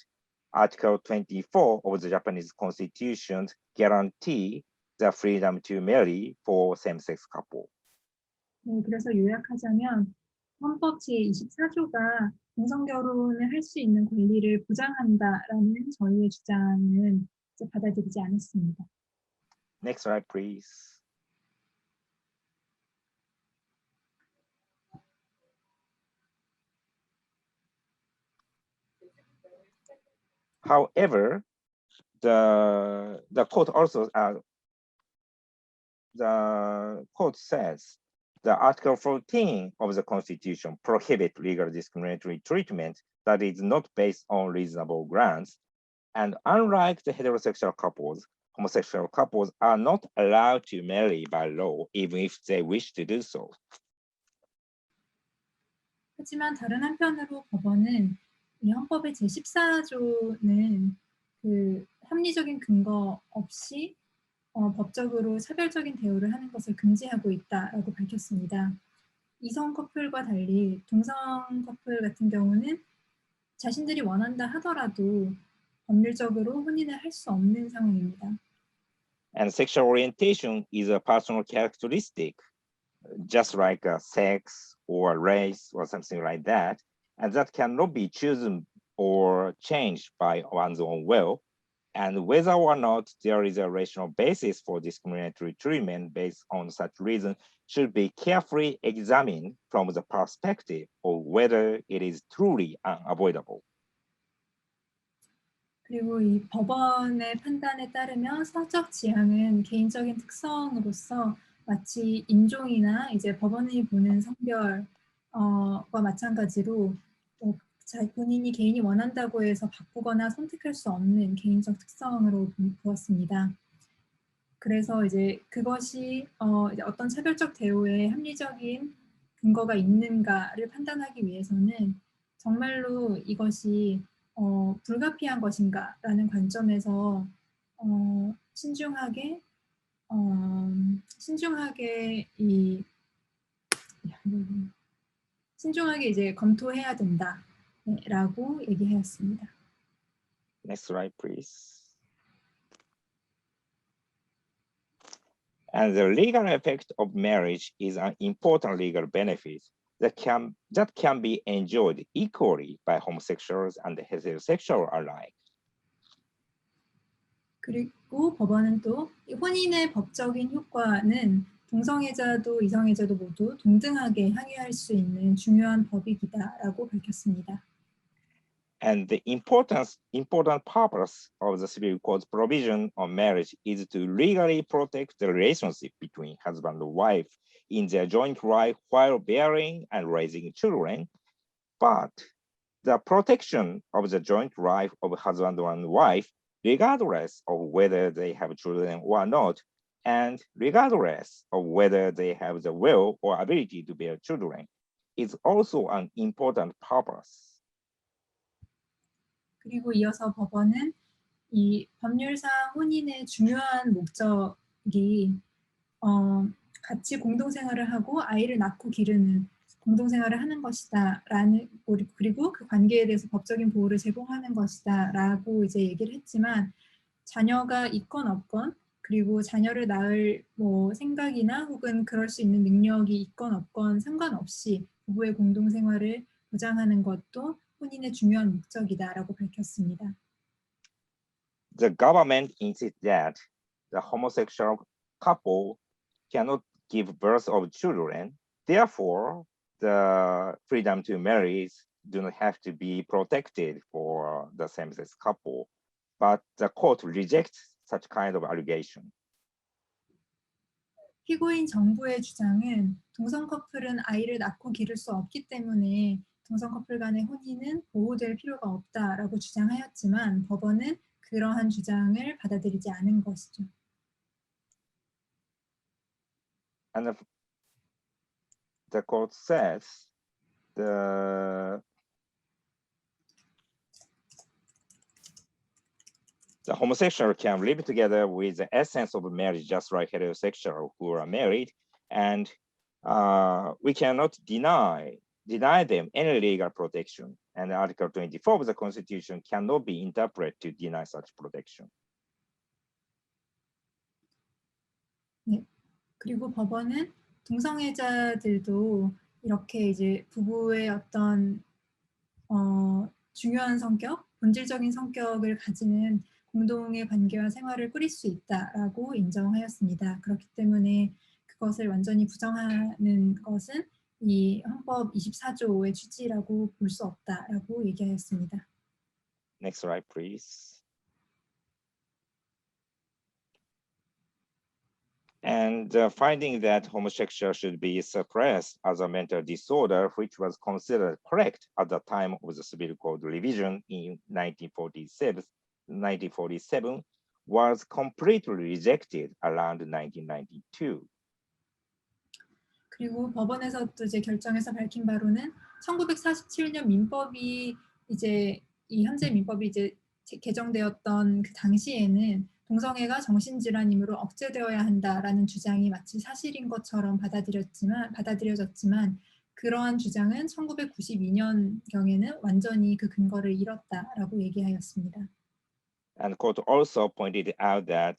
Article 24 of the Japanese Constitution guarantee the freedom to marry for same-sex couple. 네, 그래서 요약하자면 헌법 제24조가 동성결혼을 할 수 있는 권리를 보장한다라는 저희의 주장은 이제 받아들이지 않았습니다. Next slide, please. However, the court also the court says the Article 14 of the Constitution prohibits legal discriminatory treatment that is not based on reasonable grounds, and unlike the heterosexual couples, homosexual couples are not allowed to marry by law even if they wish to do so. 하지만 다른 한편으로 법원은 이 헌법의 제14조는 그 합리적인 근거 없이 법적으로 차별적인 대우를 하는 것을 금지하고 있다라고 밝혔습니다. 이성 커플과 달리 동성 커플 같은 경우는 자신들이 원한다 하더라도 법률적으로 혼인을 할 수 없는 상황입니다. And sexual orientation is a personal characteristic, just like sex or race or something like that, and that cannot be chosen or changed by one's own will. And whether or not there is a rational basis for discriminatory treatment based on such reason should be carefully examined from the perspective of whether it is truly unavoidable. 그리고 이 법원의 판단에 따르면 사적 지향은 개인적인 특성으로서 마치 인종이나 이제 법원이 보는 성별과 마찬가지로 본인이 개인이 원한다고 해서 바꾸거나 선택할 수 없는 개인적 특성으로 보았습니다. 그래서 이제 그것이 이제 어떤 차별적 대우에 합리적인 근거가 있는가를 판단하기 위해서는 정말로 이것이 불가피한 것인가라는 관점에서 신중하게 신중하게 이제 검토해야 된다라고 얘기하였습니다. Next slide, please. And the legal effect of marriage is an important legal benefit that can be enjoyed equally by homosexuals and heterosexuals alike. 그리고 법원은 또 이 혼인의 법적인 효과는 동성애자도 이성애자도 모두 동등하게 향유할 수 있는 중요한 법이기다라고 밝혔습니다. And the important purpose of the civil code's provision on marriage is to legally protect the relationship between husband and wife in their joint life while bearing and raising children. But the protection of the joint life of husband and wife, regardless of whether they have children or not, and regardless of whether they have the will or ability to bear children, is also an important purpose. 그리고 이어서 법원은 이 법률상 혼인의 중요한 목적이 같이 공동생활을 하고 아이를 낳고 기르는 공동생활을 하는 것이다라는 그리고 그 관계에 대해서 법적인 보호를 제공하는 것이다라고 이제 얘기를 했지만 자녀가 있건 없건 그리고 자녀를 낳을 생각이나 혹은 그럴 수 있는 능력이 있건 없건 상관없이 부부의 공동생활을 보장하는 것도 혼인의 중요한 목적이다라고 밝혔습니다. The government insists that the homosexual couple cannot give birth of children. Therefore, the freedom to marry do not have to be protected for the same-sex couple. But the court rejects such kind of allegation. 피고인 정부의 주장은 동성 커플은 아이를 낳고 기를 수 없기 때문에 동성 커플 간의 혼인은 보호될 필요가 없다라고 주장하였지만 법원은 그러한 주장을 받아들이지 않은 것이죠. And the court says the homosexual can live together with the essence of marriage just like heterosexual who are married, and we cannot deny them any legal protection. And Article 24 of the Constitution cannot be interpreted to deny such protection. 네. 그리고 법원은 동성애자들도 이렇게 이제 부부의 어떤 중요한 성격, 본질적인 성격을 가지는 공동의 관계와 생활을 꾸릴 수 있다라고 인정하였습니다. 그렇기 때문에 그것을 완전히 부정하는 것은 이 헌법 24조의 취지라고 볼 수 없다라고 얘기하였습니다. Next slide, please. And finding that homosexuality should be suppressed as a mental disorder, which was considered correct at the time of the Civil Code revision in 1947, was completely rejected around 1992. 그리고 법원에서도 이제 결정에서 밝힌 바로는 1947년 민법이 이제 이 현재 민법이 이제 개정되었던 그 당시에는 동성애가 정신질환이므로 억제되어야 한다라는 주장이 마치 사실인 것처럼 받아들여졌지만 그러한 주장은 1992년경에는 완전히 그 근거를 잃었다라고 얘기하였습니다. And court also pointed out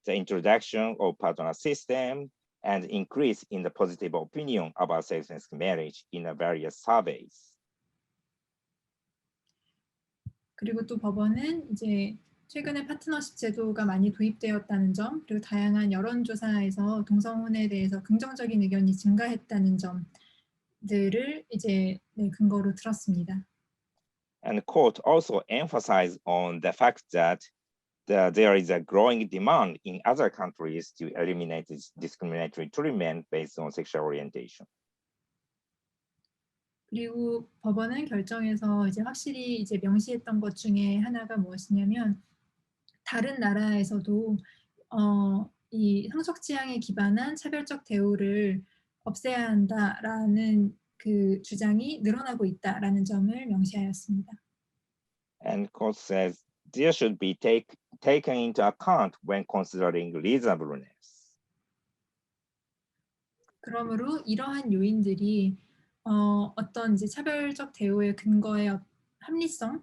the introduction of partner system and increase in the positive opinion about same-sex marriage in various surveys. 그리고 또 법원은 이제 최근에 파트너십 제도가 많이 도입되었다는 점, 그리고 다양한 여론조사에서 동성혼에 대해서 긍정적인 의견이 증가했다는 점들을 이제 근거로 들었습니다. And the court also emphasized on the fact that there is a growing demand in other countries to eliminate this discriminatory treatment based on sexual orientation. 그리고 법원은 결정에서 이제 확실히 이제 명시했던 것 중에 하나가 무엇이냐면 다른 나라에서도 이 성적 지향에 기반한 차별적 대우를 없애야 한다라는 그 주장이 늘어나고 있다라는 점을 명시하였습니다. And court says there should be taken into account when considering reasonableness. 그러므로 이러한 요인들이 어떤 이제 차별적 대우의 근거의 합리성을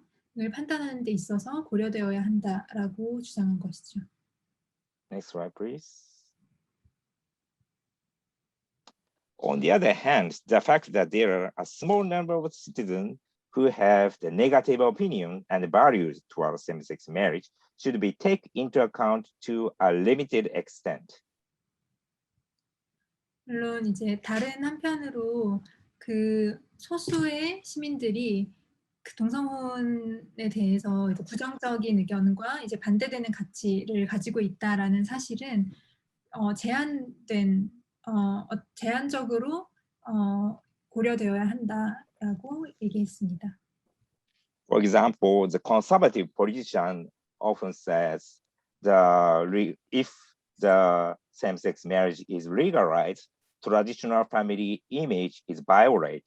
판단하는 데 있어서 고려되어야 한다라고 주장한 것이죠. Next slide, please. On the other hand, the fact that there are a small number of citizens who have the negative opinion and values towards same-sex marriage should be taken into account to a limited extent. 물론 이제 다른 한편으로 그 소수의 시민들이 그 동성혼에 대해서 이제 부정적인 의견과 이제 반대되는 가치를 가지고 있다라는 사실은 제한적으로 고려되어야 한다라고 얘기했습니다. For example, the conservative politician often says if the same-sex marriage is legalized, traditional family image is violated.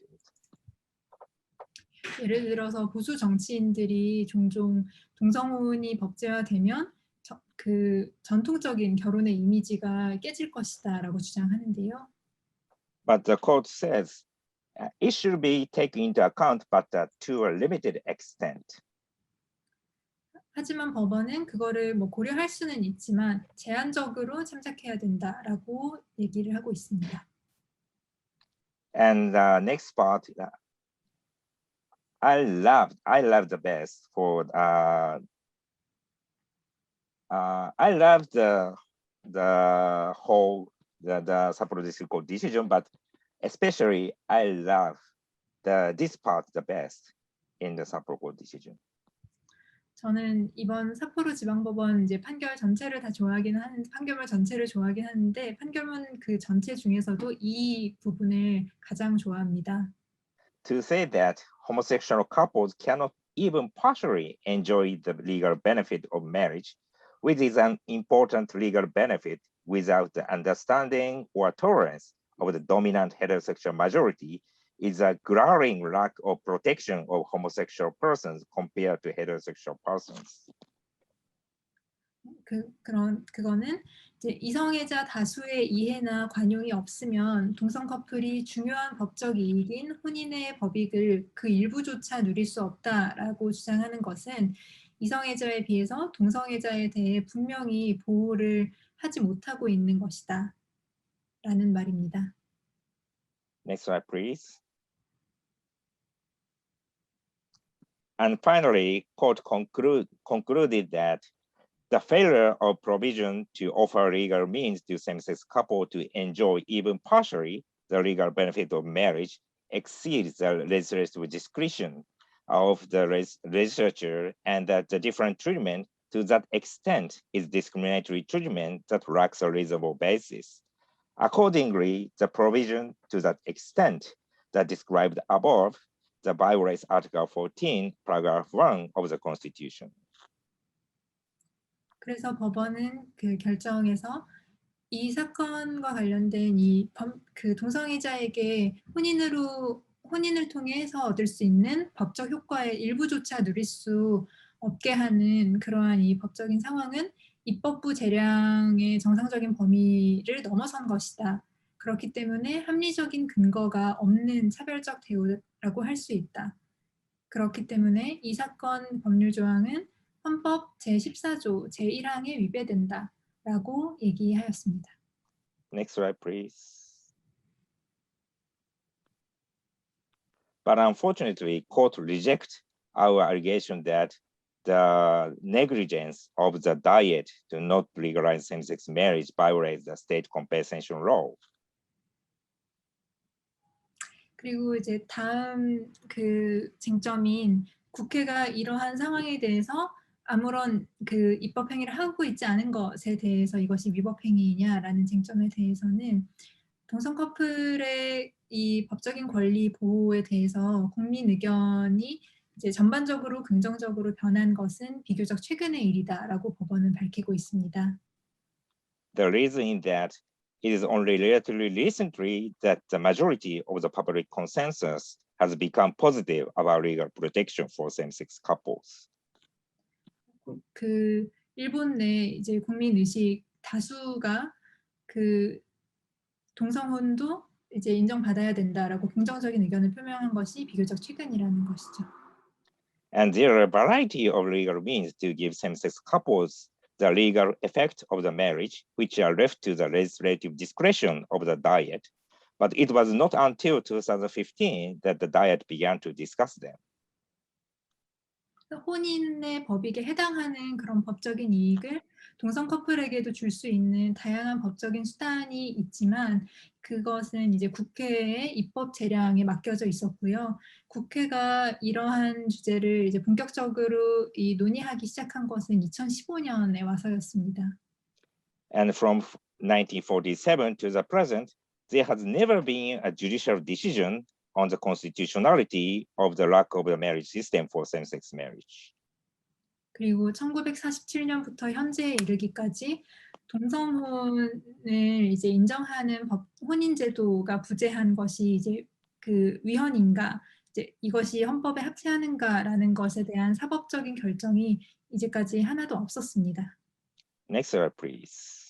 예를 들어서 보수 정치인들이 종종 동성혼이 법제화되면 그 전통적인 결혼의 이미지가 깨질 것이다라고 주장하는데요. But the court says it should be taken into account, but to a limited extent. 하지만 법원은 그거를 뭐 고려할 수는 있지만 제한적으로 참작해야 된다라고 얘기를 하고 있습니다. And the next part, I love the best for I love the whole the Sapporo District Court decision, but especially I love this part the best in the Sapporo Court decision. 저는 이번 삿포로 지방법원 이제 판결 전체를 다 좋아하긴 하는데 판결문 전체를 좋아하긴 하는데 판결문 그 전체 중에서도 이 부분을 가장 좋아합니다. To say that homosexual couples cannot even partially enjoy the legal benefit of marriage, which is an important legal benefit, without the understanding or tolerance of the dominant heterosexual majority, is a glaring lack of protection of homosexual persons compared to heterosexual persons. 그거는 이제 이성애자 다수의 이해나 관용이 없으면 동성 커플이 중요한 법적 이익인 혼인의 법익을 그 일부조차 누릴 수 없다라고 주장하는 것은 이성애자에 비해서 동성애자에 대해 분명히 보호를 하지 못하고 있는 것이다 라는 말입니다. Next slide, please. And finally, court concluded that the failure of provision to offer legal means to same-sex couple to enjoy even partially the legal benefit of marriage exceeds the legislative discretion of the legislature, and that the different treatment to that extent is discriminatory treatment that lacks a reasonable basis. Accordingly, the provision to that extent that described above that violates Article 14, paragraph 1 of the Constitution. 그래서 법원은 그 결정에서 이 사건과 관련된 그 동성애자에게 혼인을 통해서 얻을 수 있는 법적 효과의 일부조차 누릴 수 없게 하는 그러한 이 법적인 상황은 입법부 재량의 정상적인 범위를 넘어선 것이다. 그렇기 때문에 합리적인 근거가 없는 차별적 대우라고 할 수 있다. 그렇기 때문에 이 사건 법률 조항은 헌법 제14조 제1항에 위배된다라고 얘기하였습니다. Next slide, please. But unfortunately, court reject our allegation that the negligence of the diet to not legalize same-sex marriage violates the state compensation law. 그리고 이제 다음 그 쟁점인 국회가 이러한 상황에 대해서 아무런 그 입법 행위를 하고 있지 않은 것에 대해서 이것이 위법 행위냐라는 쟁점에 대해서는 동성 커플의 이 법적인 권리 보호에 대해서 국민 의견이 이제 전반적으로 긍정적으로 변한 것은 비교적 최근의 일이다라고 법원은 밝히고 있습니다. The reason is that it is only relatively recently that the majority of the public consensus has become positive about legal protection for same-sex couples. 그 일본 내 이제 국민 의식 다수가 그 동성혼도 이제 인정받아야 된다라고 긍정적인 의견을 표명한 것이 비교적 최근이라는 것이죠. And there are a variety of legal means to give same-sex couples the legal effect of the marriage, which are left to the legislative discretion of the Diet. But it was not until 2015 that the Diet began to discuss them. 혼인의 법익에 해당하는 그런 법적인 이익을 동성 커플에게도 줄 수 있는 다양한 법적인 수단이 있지만 그것은 이제 국회의 입법 재량에 맡겨져 있었고요. 국회가 이러한 주제를 이제 본격적으로 논의하기 시작한 것은 2015년에 와서였습니다. And from 1947 to the present, there has never been a judicial decision on the constitutionality of the lack of a marriage system for same-sex marriage. 그리고 1947년부터 현재에 이르기까지 동성혼을 이제 인정하는 혼인 제도가 부재한 것이 이제 그 위헌인가, 이제 이것이 헌법에 합치하는가라는 것에 대한 사법적인 결정이 이제까지 하나도 없었습니다. Next slide, please.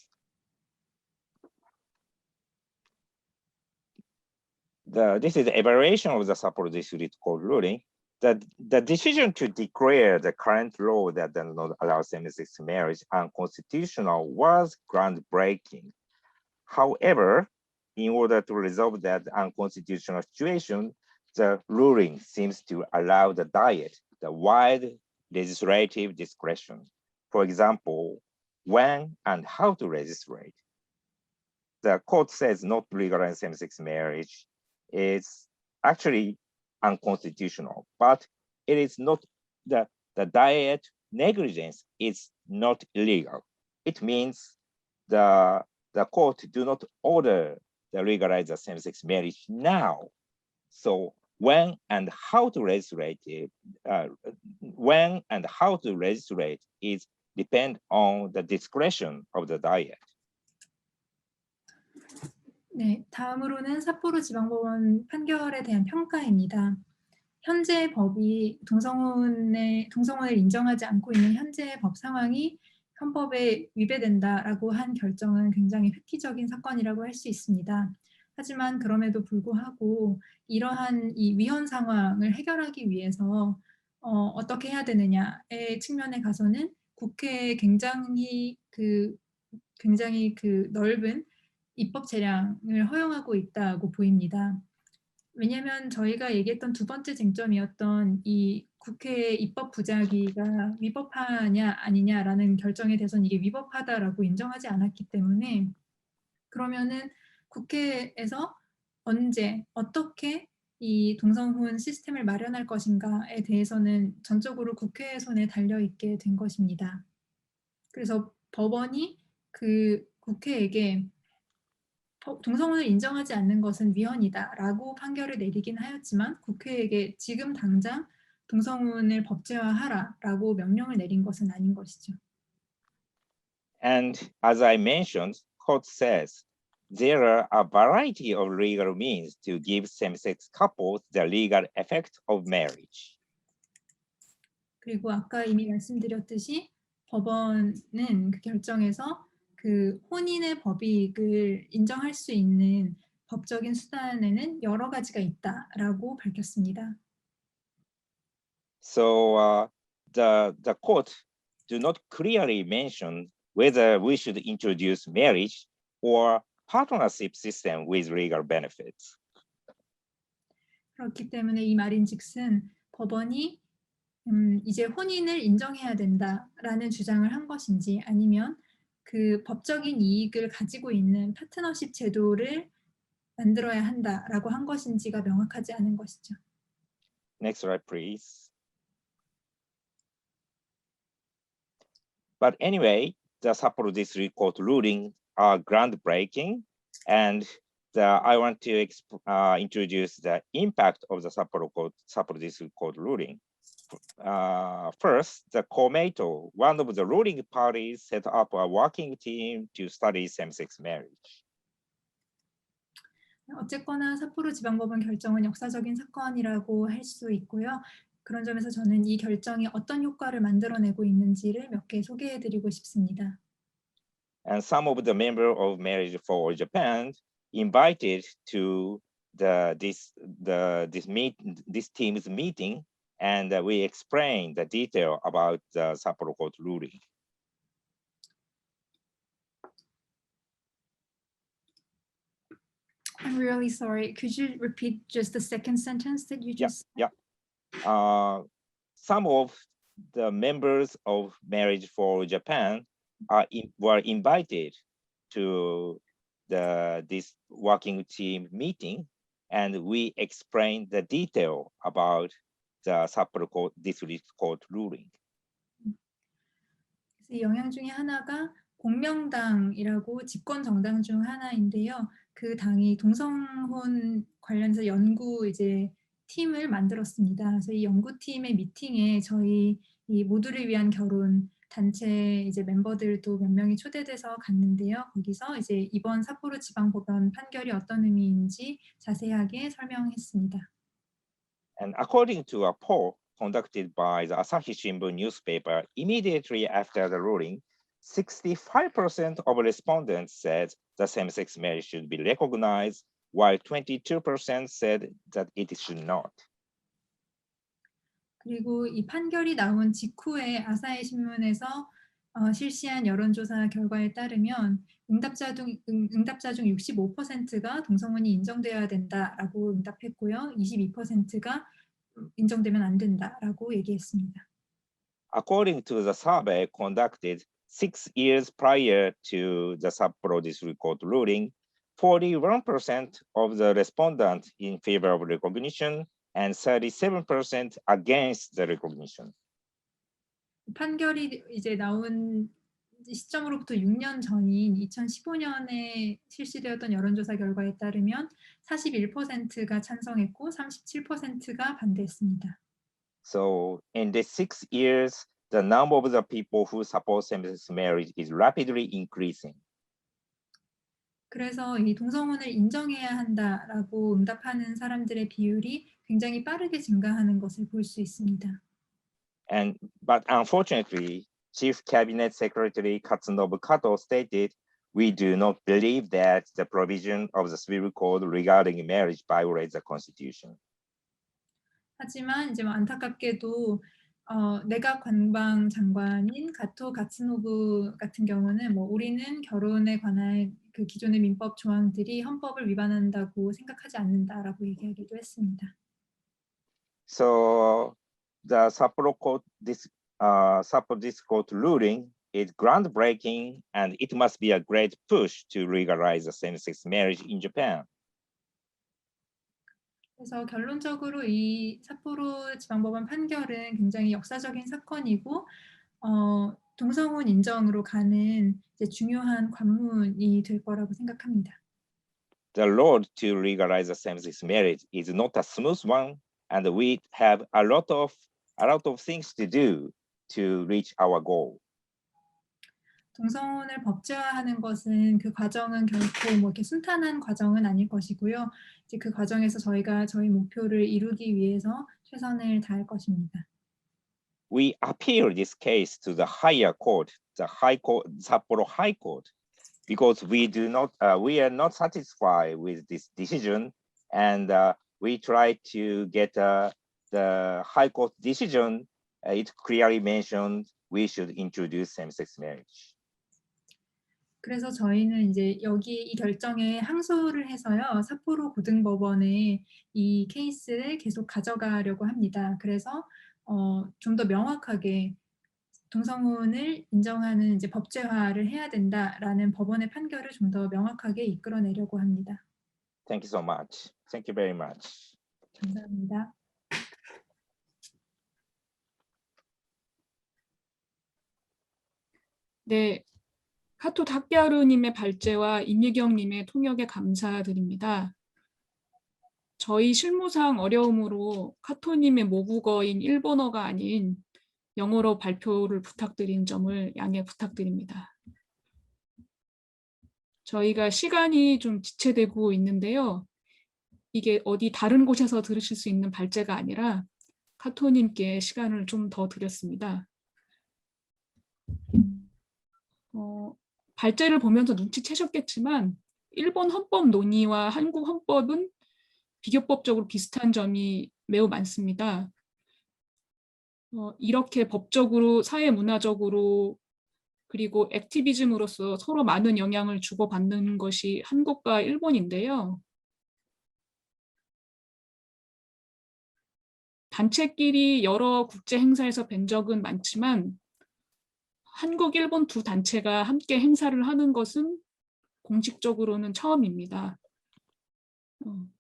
This is the evaluation of the Sapporo District Court ruling. The decision to declare the current law that does not allow same-sex marriage unconstitutional was groundbreaking. However, in order to resolve that unconstitutional situation, the ruling seems to allow the Diet the wide legislative discretion. For example, when and how to legislate. The court says not to legalize same-sex marriage is actually unconstitutional, but it is not the Diet negligence is not illegal. It means the court do not order the legalize the same-sex marriage now. So when and how to legislate is depend on the discretion of the Diet. 네, 다음으로는 삿포로 지방법원 판결에 대한 평가입니다. 현재 법이 동성혼을 인정하지 않고 있는 현재의 법 상황이 헌법에 위배된다라고 한 결정은 굉장히 획기적인 사건이라고 할 수 있습니다. 하지만 그럼에도 불구하고 이러한 이 위헌 상황을 해결하기 위해서 어떻게 해야 되느냐의 측면에 가서는 국회에 굉장히 넓은 입법 재량을 허용하고 있다고 보입니다. 왜냐하면 저희가 얘기했던 두 번째 쟁점이었던 이 국회의 입법 부작위가 위법하냐 아니냐라는 결정에 대해서는 이게 위법하다라고 인정하지 않았기 때문에 그러면은 국회에서 언제 어떻게 이 동성혼 시스템을 마련할 것인가에 대해서는 전적으로 국회의 손에 달려 있게 된 것입니다. 그래서 법원이 그 국회에게 동성혼을 인정하지 않는 것은 위헌이다라고 판결을 내리긴 하였지만 국회에게 지금 당장 동성혼을 법제화하라라고 명령을 내린 것은 아닌 것이죠. And as I mentioned, court says there are a variety of legal means to give same-sex couples the legal effect of marriage. 그리고 아까 이미 말씀드렸듯이 법원은 그 결정에서 그 혼인의 법익을 인정할 수 있는 법적인 수단에는 여러 가지가 있다라고 밝혔습니다. So the court do not clearly mention whether we should introduce marriage or partnership system with legal benefits. 그렇기 때문에 이 말인즉슨 법원이 이제 혼인을 인정해야 된다라는 주장을 한 것인지 아니면 그 법적인 이익을 가지고 있는 파트너십 제도를 만들어야 한다라고 한 것인지가 명확하지 않은 것이죠. Next slide, please. But anyway, the Sapporo District Court ruling are groundbreaking, and I want to introduce the impact of the Sapporo District Court ruling. First, the Komeito, one of the ruling parties, set up a working team to study same-sex marriage. 어쨌거나 삿포로 지방법원 결정은 역사적인 사건이라고 할 수 있고요. 그런 점에서 저는 이 결정이 어떤 효과를 만들어내고 있는지를 몇 개 소개해드리고 싶습니다. And some of the members of Marriage for Japan invited to this team's meeting, and we explained the detail about the Sapporo Court ruling. I'm really sorry. Could you repeat just the second sentence that you just said? Some of the members of Marriage for Japan were invited to this working team meeting, and we explained the detail about the Sapporo Court District Court ruling. 이 영향 중에 하나가 공명당이라고 집권 정당 중 하나인데요. 그 당이 동성혼 관련해서 연구 팀을 만들었습니다. 그래서 이 연구팀의 미팅에 저희 이 모두를 위한 결혼 단체 멤버들도 몇 명이 초대돼서 갔는데요. 거기서 이번 삿포로 지방법원 판결이 어떤 의미인지 자세하게 설명했습니다. And according to a poll conducted by the Asahi Shimbun newspaper immediately after the ruling, 65% of respondents said the same-sex marriage should be recognized, while 22% said that it should not. 그리고 이 판결이 나온 직후에 아사히 신문에서 실시한 여론조사 결과에 따르면 응답자 중 65%가 동성혼이 인정되어야 된다라고 응답했고요. 22%가 인정되면 안 된다라고 얘기했습니다. According to the survey conducted 6 years prior to the Sapporo District Court ruling, 41% of the respondents in favor of recognition and 37% against the recognition. 판결이 나온 시점으로부터 6년 전인 2015년에 실시되었던 여론조사 결과에 따르면 41%가 찬성했고 37%가 반대했습니다. So in these 6 years, the number of the people who support same-sex marriage is rapidly increasing. 그래서 이 동성혼을 인정해야 한다라고 응답하는 사람들의 비율이 굉장히 빠르게 증가하는 것을 볼 수 있습니다. But unfortunately, Chief Cabinet Secretary Katsunobu Kato stated, "We do not believe that the provision of the civil code regarding marriage violates the Constitution." 하지만 안타깝게도 내각 관방 장관인 가토 가츠노부 같은 경우는 우리는 결혼에 관한 그 기존의 민법 조항들이 헌법을 위반한다고 생각하지 않는다라고 얘기하기도 했습니다. So the Sapporo District Court ruling is groundbreaking, and it must be a great push to legalize the same-sex marriage in Japan. 그래서 결론적으로 이 삿포로 지방법원 판결은 굉장히 역사적인 사건이고 동성혼 인정으로 가는 중요한 관문이 될 거라고 생각합니다. The road to legalize the same-sex marriage is not a smooth one, and we have a lot of things to do to reach our goal. 동성혼을 법제화하는 것은 그 과정은 결코 이렇게 순탄한 과정은 아닐 것이고요. 그 과정에서 저희가 저희 목표를 이루기 위해서 최선을 다할 것입니다. We appeal this case to the higher court, the High Court, Sapporo High Court, because we are not satisfied with this decision, and we try to get the High Court decision. It clearly mentioned we should introduce same-sex marriage. 그래서 저희는 여기 이 결정에 항소를 해서요. 삿포로 고등법원에 이 케이스를 계속 가져가려고 합니다. 그래서 좀 더 명확하게 동성혼을 인정하는 법제화를 해야 된다라는 법원의 판결을 좀 더 명확하게 이끌어내려고 합니다. Thank you so much. Thank you very much. 감사합니다. 네, 카토 타케하루님의 발제와 임유경님의 통역에 감사드립니다. 저희 실무상 어려움으로 카토님의 모국어인 일본어가 아닌 영어로 발표를 부탁드린 점을 양해 부탁드립니다. 저희가 시간이 좀 지체되고 있는데요. 이게 어디 다른 곳에서 들으실 수 있는 발제가 아니라 카토님께 시간을 좀 더 드렸습니다. 발제를 보면서 눈치채셨겠지만 일본 헌법 논의와 한국 헌법은 비교법적으로 비슷한 점이 매우 많습니다. 이렇게 법적으로, 사회 문화적으로, 그리고 액티비즘으로서 서로 많은 영향을 주고받는 것이 한국과 일본인데요. 단체끼리 여러 국제 행사에서 뵌 적은 많지만 한국, 일본 두 단체가 함께 행사를 하는 것은 공식적으로는 처음입니다.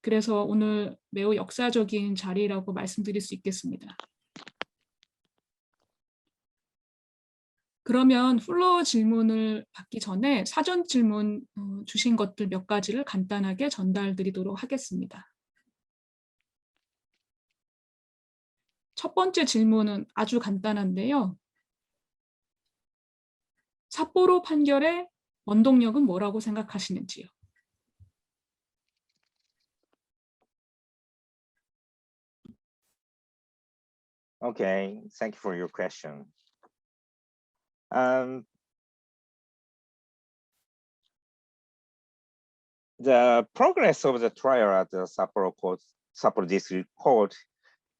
그래서 오늘 매우 역사적인 자리라고 말씀드릴 수 있겠습니다. 그러면 플로어 질문을 받기 전에 사전 질문 주신 것들 몇 가지를 간단하게 전달드리도록 하겠습니다. 첫 번째 질문은 아주 간단한데요. 삿포로 판결의 원동력은 뭐라고 생각하시는지요? Okay, thank you for your question. The progress of the trial at the Sapporo District Court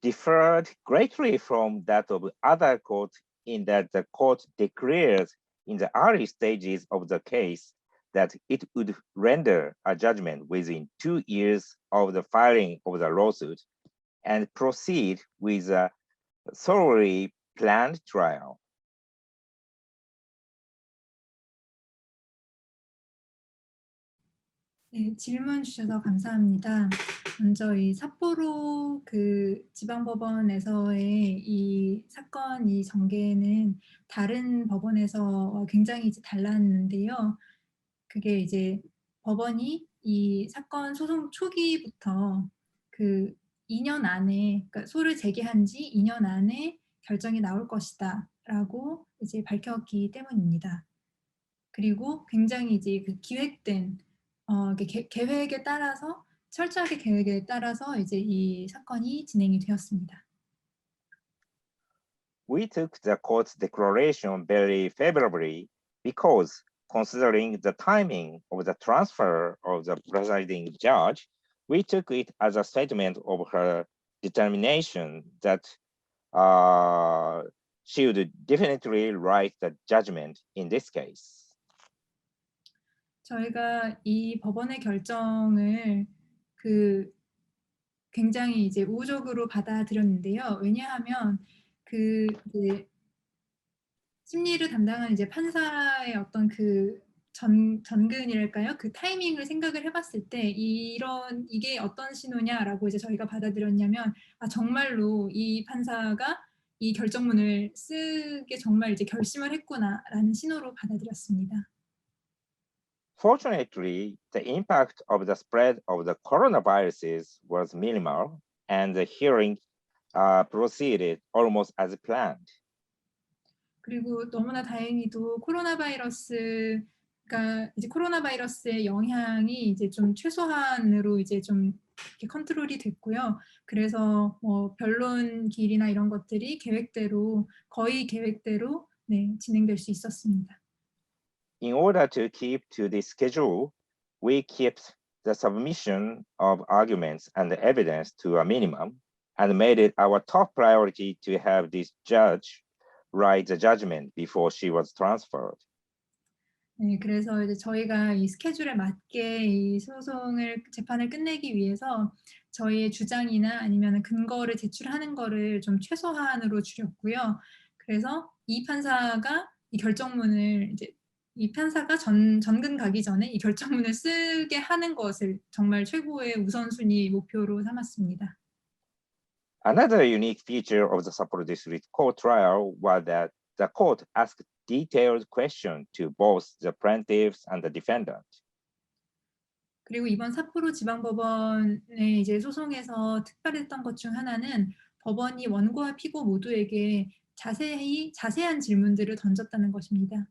differed greatly from that of other courts in that the court declared in the early stages of the case that it would render a judgment within 2 years of the filing of the lawsuit and proceed with a thoroughly planned trial. 네, 질문 주셔서 감사합니다. 먼저 이 삿포로 그 지방법원에서의 이 사건 이 전개는 다른 법원에서 굉장히 이제 달랐는데요. 그게 이제 법원이 이 사건 소송 초기부터 그 2년 안에, 그러니까 소를 제기한 지 2년 안에 결정이 나올 것이다라고 이제 밝혔기 때문입니다. 그리고 굉장히 이제 그 기획된 계획에 따라서 철저하게 계획에 따라서 이제 이 사건이 진행이 되었습니다. We took the court's declaration very favorably because considering the timing of the transfer of the presiding judge, we took it as a statement of her determination that she would definitely write the judgment in this case. 저희가 이 법원의 결정을 그 굉장히 이제 우호적으로 받아들였는데요. 왜냐하면 그 이제 심리를 담당한 이제 판사의 어떤 그 전근이랄까요? 그 타이밍을 생각을 해봤을 때 이게 어떤 신호냐라고 이제 저희가 받아들였냐면, 아 정말로 이 판사가 이 결정문을 쓰게 정말 이제 결심을 했구나라는 신호로 받아들였습니다. Fortunately, the impact of the spread of the coronavirus was minimal, and the hearing proceeded almost as planned. 그리고 너무나 다행히도 이제 코로나 바이러스의 영향이 이제 좀 최소한으로 이제 좀 이렇게 컨트롤이 됐고요. 그래서 뭐 변론 길이나 이런 것들이 거의 계획대로 네, 진행될 수 있었습니다. In order to keep to the schedule, we kept the submission of arguments and evidence to a minimum and made it our top priority to have this judge write the judgment before she was transferred. 네, 그래서 이제 저희가 이 스케줄에 맞게 이 재판을 끝내기 위해서 저희의 주장이나 아니면 근거를 제출하는 거를 좀 최소한으로 줄였고요. 그래서 이 판사가 전근 가기 전에 이 결정문을 쓰게 하는 것을 정말 최고의 우선순위 목표로 삼았습니다. Another unique feature of the Sapporo District Court trial was that the court asked detailed questions to both the plaintiffs and the defendant. 그리고 이번 삿포로 지방법원의 이제 소송에서 특별했던 것 중 하나는 법원이 원고와 피고 모두에게 자세한 질문들을 던졌다는 것입니다.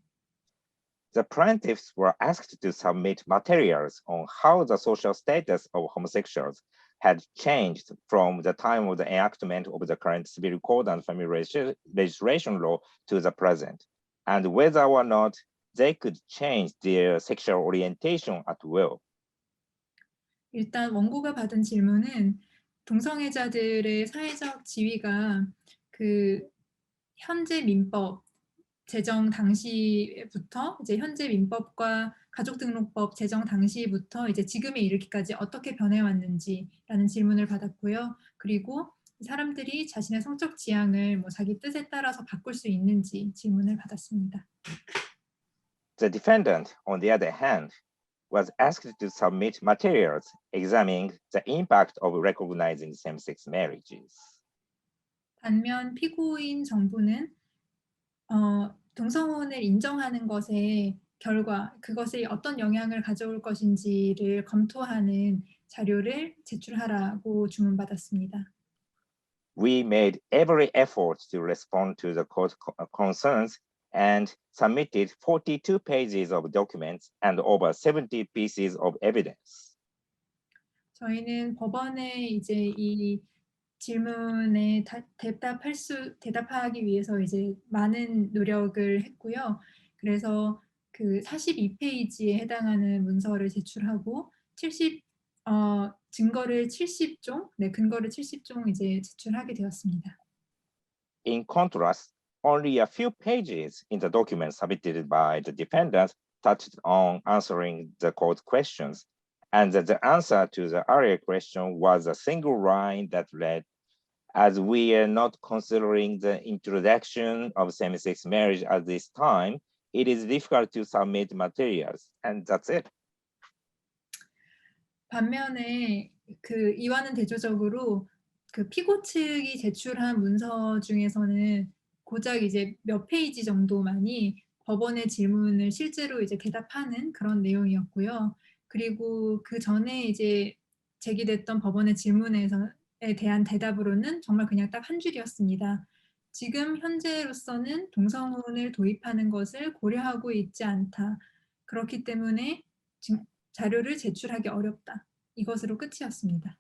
The plaintiffs were asked to submit materials on how the social status of homosexuals had changed from the time of the enactment of the current civil code and family registration law to the present, and whether or not they could change their sexual orientation at will. 일단 원고가 받은 질문은 동성애자들의 사회적 지위가 그 현재 민법 제정 당시부터 이제 현재 민법과 가족등록법 제정 당시부터 이제 지금에 이르기까지 어떻게 변해왔는지라는 질문을 받았고요. 그리고 사람들이 자신의 성적 지향을 뭐 자기 뜻에 따라서 바꿀 수 있는지 질문을 받았습니다. The defendant, on the other hand, was asked to submit materials examining the impact of recognizing same-sex marriages. 반면 피고인 정부는 동성혼을 인정하는 것의 결과, 그것이 어떤 영향을 가져올 것인지를 검토하는 자료를 제출하라고 주문받았습니다. We made every effort to respond to the court concerns and submitted 42 pages of documents and over 70 pieces of evidence. 저희는 법원에 이제 이 질문에 대답하기 위해서 이제 많은 노력을 했고요. 그래서 그 42페이지에 해당하는 문서를 제출하고 증거를 70종, 근거를 70종 이제 제출하게 되었습니다. In contrast, only a few pages in the document submitted by the defendant touched on answering the court questions, and the answer to the earlier question was a single line that read, "As we are not considering the introduction of same-sex marriage at this time, it is difficult to submit materials." And that's it. 반면에 이와는 대조적으로 그 피고 측이 제출한 문서 중에서는 고작 이제 몇 페이지 정도만이 법원의 질문을 실제로 이제 대답하는 그런 내용이었고요. 그리고 그 전에 이제 제기됐던 법원의 질문에 대한 대답으로는 정말 그냥 딱 한 줄이었습니다. 지금 현재로서는 동성혼을 도입하는 것을 고려하고 있지 않다. 그렇기 때문에 자료를 제출하기 어렵다. 이것으로 끝이었습니다.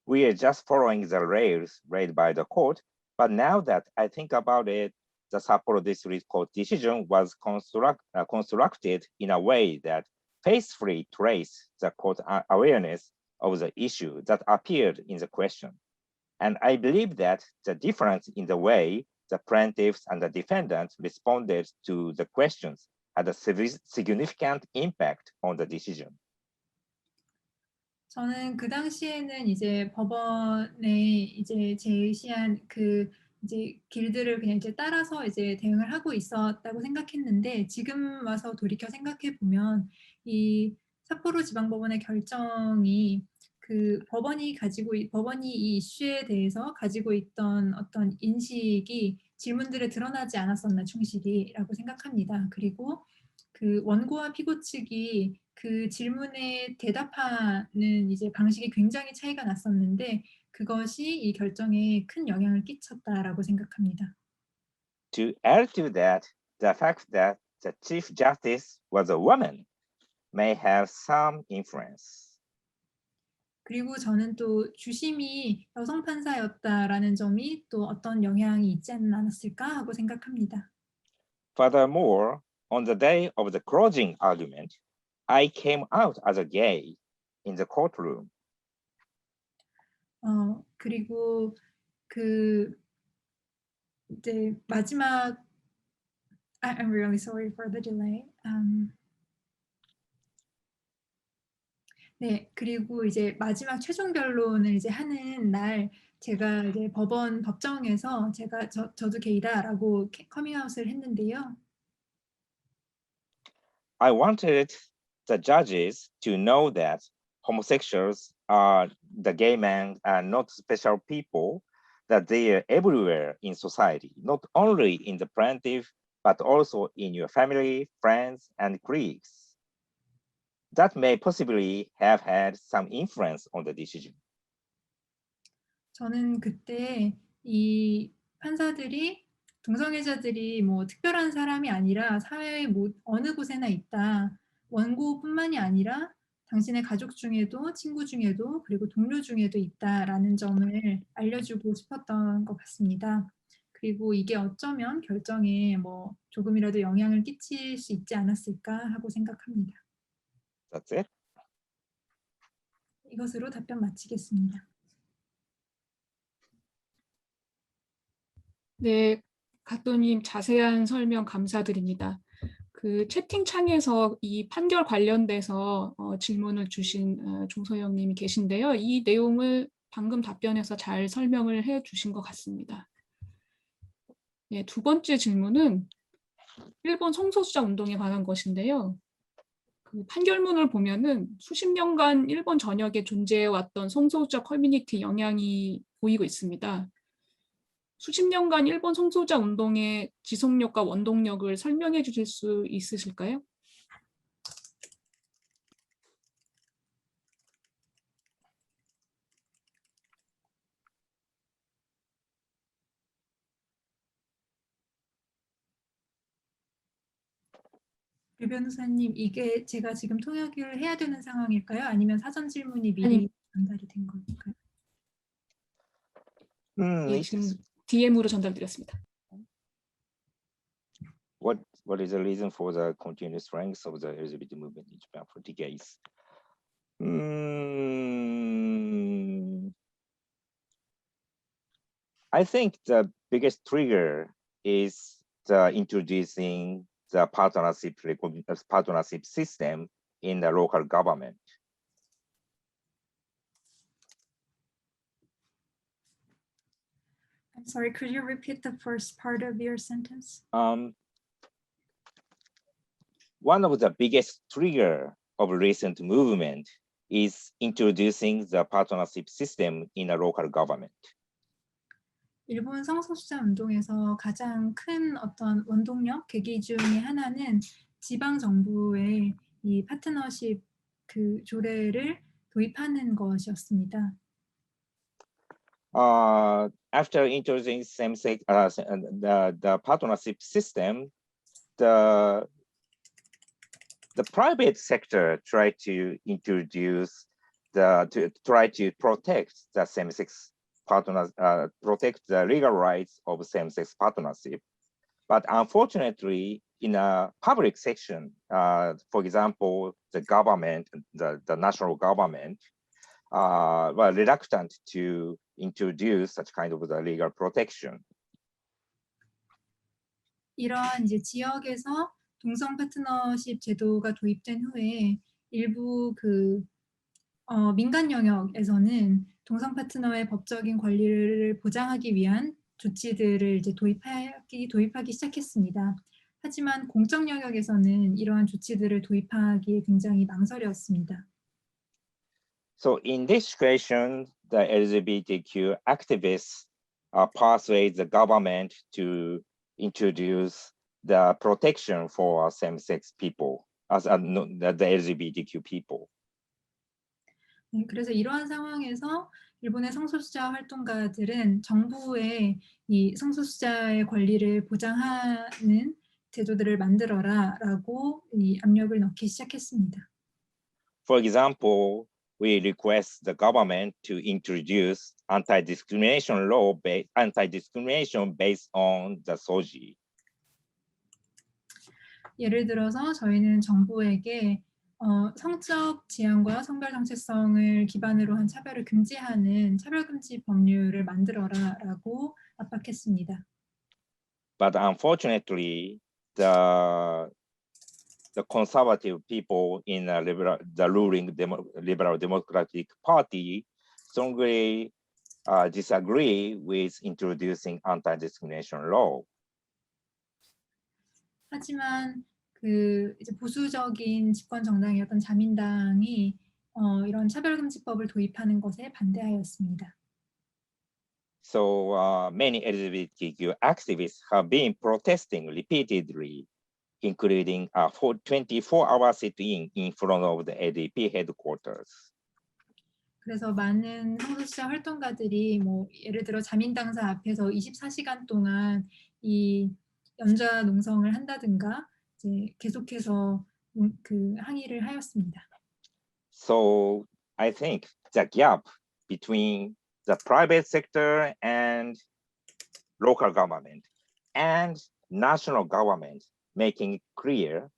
We are just following the rails laid by the court, but now that I think about it, the Sapporo District Court decision was constructed in a way that faithfully traced the court awareness of the issue that appeared in the question. And I believe that the difference in the way the plaintiffs and the defendant responded to the questions had a significant impact on the decision. 저는 그 당시에는 이제 법원에 이제 제시한 이제 길들을 그냥 이제 따라서 이제 대응을 하고 있었다고 생각했는데, 지금 와서 돌이켜 생각해 보면 이 삿포로 지방법원의 결정이 법원이 이 이슈에 대해서 가지고 있던 어떤 인식이 질문들에 드러나지 않았었나 충실히라고 생각합니다. 그리고 원고와 피고 측이 그 질문에 대답하는 이제 방식이 굉장히 차이가 났었는데, 그것이 이 결정에 큰 영향을 끼쳤다라고 생각합니다. To add to that, the fact that the Chief Justice was a woman may have some influence. 그리고 저는 또 주심이 여성 판사였다라는 점이 또 어떤 영향이 있지 않았을까 하고 생각합니다. Furthermore, on the day of the closing argument, I came out as a gay in the courtroom. 그리고 이제 마지막 I'm really sorry for the delay. 네, 그리고 이제 마지막 최종 변론을 이제 하는 날 제가 이제 법정에서 저도 게이다라고 커밍아웃을 했는데요. I wanted the judges to know that homosexuals the gay men are not special people, that they are everywhere in society, not only in the plaintiff, but also in your family, friends, and colleagues. That may possibly have had some influence on the decision. 저는 그때 이 판사들이 동성애자들이 뭐 특별한 사람이 아니라 사회의 어느 곳에나 있다. 원고뿐만이 아니라 당신의 가족 중에도 친구 중에도 그리고 동료 중에도 있다라는 점을 알려주고 싶었던 것 같습니다. 그리고 이게 어쩌면 결정에 뭐 조금이라도 영향을 끼칠 수 있지 않았을까 하고 생각합니다. That's it. 이것으로 답변 마치겠습니다. 네, 가토님 자세한 설명 감사드립니다. 그 채팅창에서 이 판결 관련돼서 질문을 주신 종서영님이 계신데요. 이 내용을 방금 답변해서 잘 설명을 해 주신 것 같습니다. 네, 두 번째 질문은 일본 성소수자 운동에 관한 것인데요. 그 판결문을 보면은 수십 년간 일본 전역에 존재해왔던 성소수자 커뮤니티 영향이 보이고 있습니다. 수십 년간 일본 성소수자 운동의 지속력과 원동력을 설명해 주실 수 있으실까요? 류 변호사님, 이게 제가 지금 통역을 해야 되는 상황일까요? 아니면 사전 질문이 미리 아니, 전달이 된 걸까요? 예, 지금 DM으로 전달드렸습니다. What is the reason for the continuous strength of the LGBT movement in Japan for decades? I think the biggest trigger is the introducing the partnership system in the local government. I'm sorry, could you repeat the first part of your sentence? One of the biggest trigger of recent movement is introducing the partnership system in a local government. 일본 성소수자 운동에서 가장 큰 어떤 원동력, 계기 중에 하나는 지방 정부의 이 파트너십 그 조례를 도입하는 것이었습니다. After introducing same-sex the partnership system, the private sector tried to introduce to try to protect the same-sex partners, protect the legal rights of same-sex partnership. But unfortunately, in a public section, for example, the government, the national government, were reluctant to introduce such kind of the legal protection. 이러한 이제 지역에서 동성 파트너십 제도가 도입된 후에 일부 민간 영역에서는 동성 파트너의 법적인 권리를 보장하기 위한 조치들을 이제 도입하기 시작했습니다. 하지만 공적 영역에서는 이러한 조치들을 도입하기에 굉장히 망설였습니다. So in this situation, the LGBTQ activists persuade the government to introduce the protection for same-sex people, as the LGBTQ people. 네, 그래서 이러한 상황에서 일본의 성소수자 활동가들은 정부의 이 성소수자의 권리를 보장하는 제도들을 만들어라라고 이 압력을 넣기 시작했습니다. For example, we request the government to introduce anti-discrimination based on the SOGI. 예를 들어서 저희는 정부에게 성적 지향과 성별 정체성을 기반으로 한 차별을 금지하는 차별금지 법률을 만들어라라고 압박했습니다. But unfortunately, the conservative people in the ruling Liberal Democratic Party strongly disagree with introducing anti-discrimination law. 하지만 이제 보수적인 집권 정당이었던 자민당이 이런 차별금지법을 도입하는 것에 반대하였습니다. So many LGBTQ activists have been protesting repeatedly, including a 24-hour sit-in in front of the LDP headquarters. 그래서 많은 성소수자 활동가들이 뭐 예를 들어 자민당사 앞에서 24시간 동안 이 연좌 농성을 한다든가 이제 계속해서 항의를 하였습니다. So I think the gap between the private sector and local government and national government making it clear.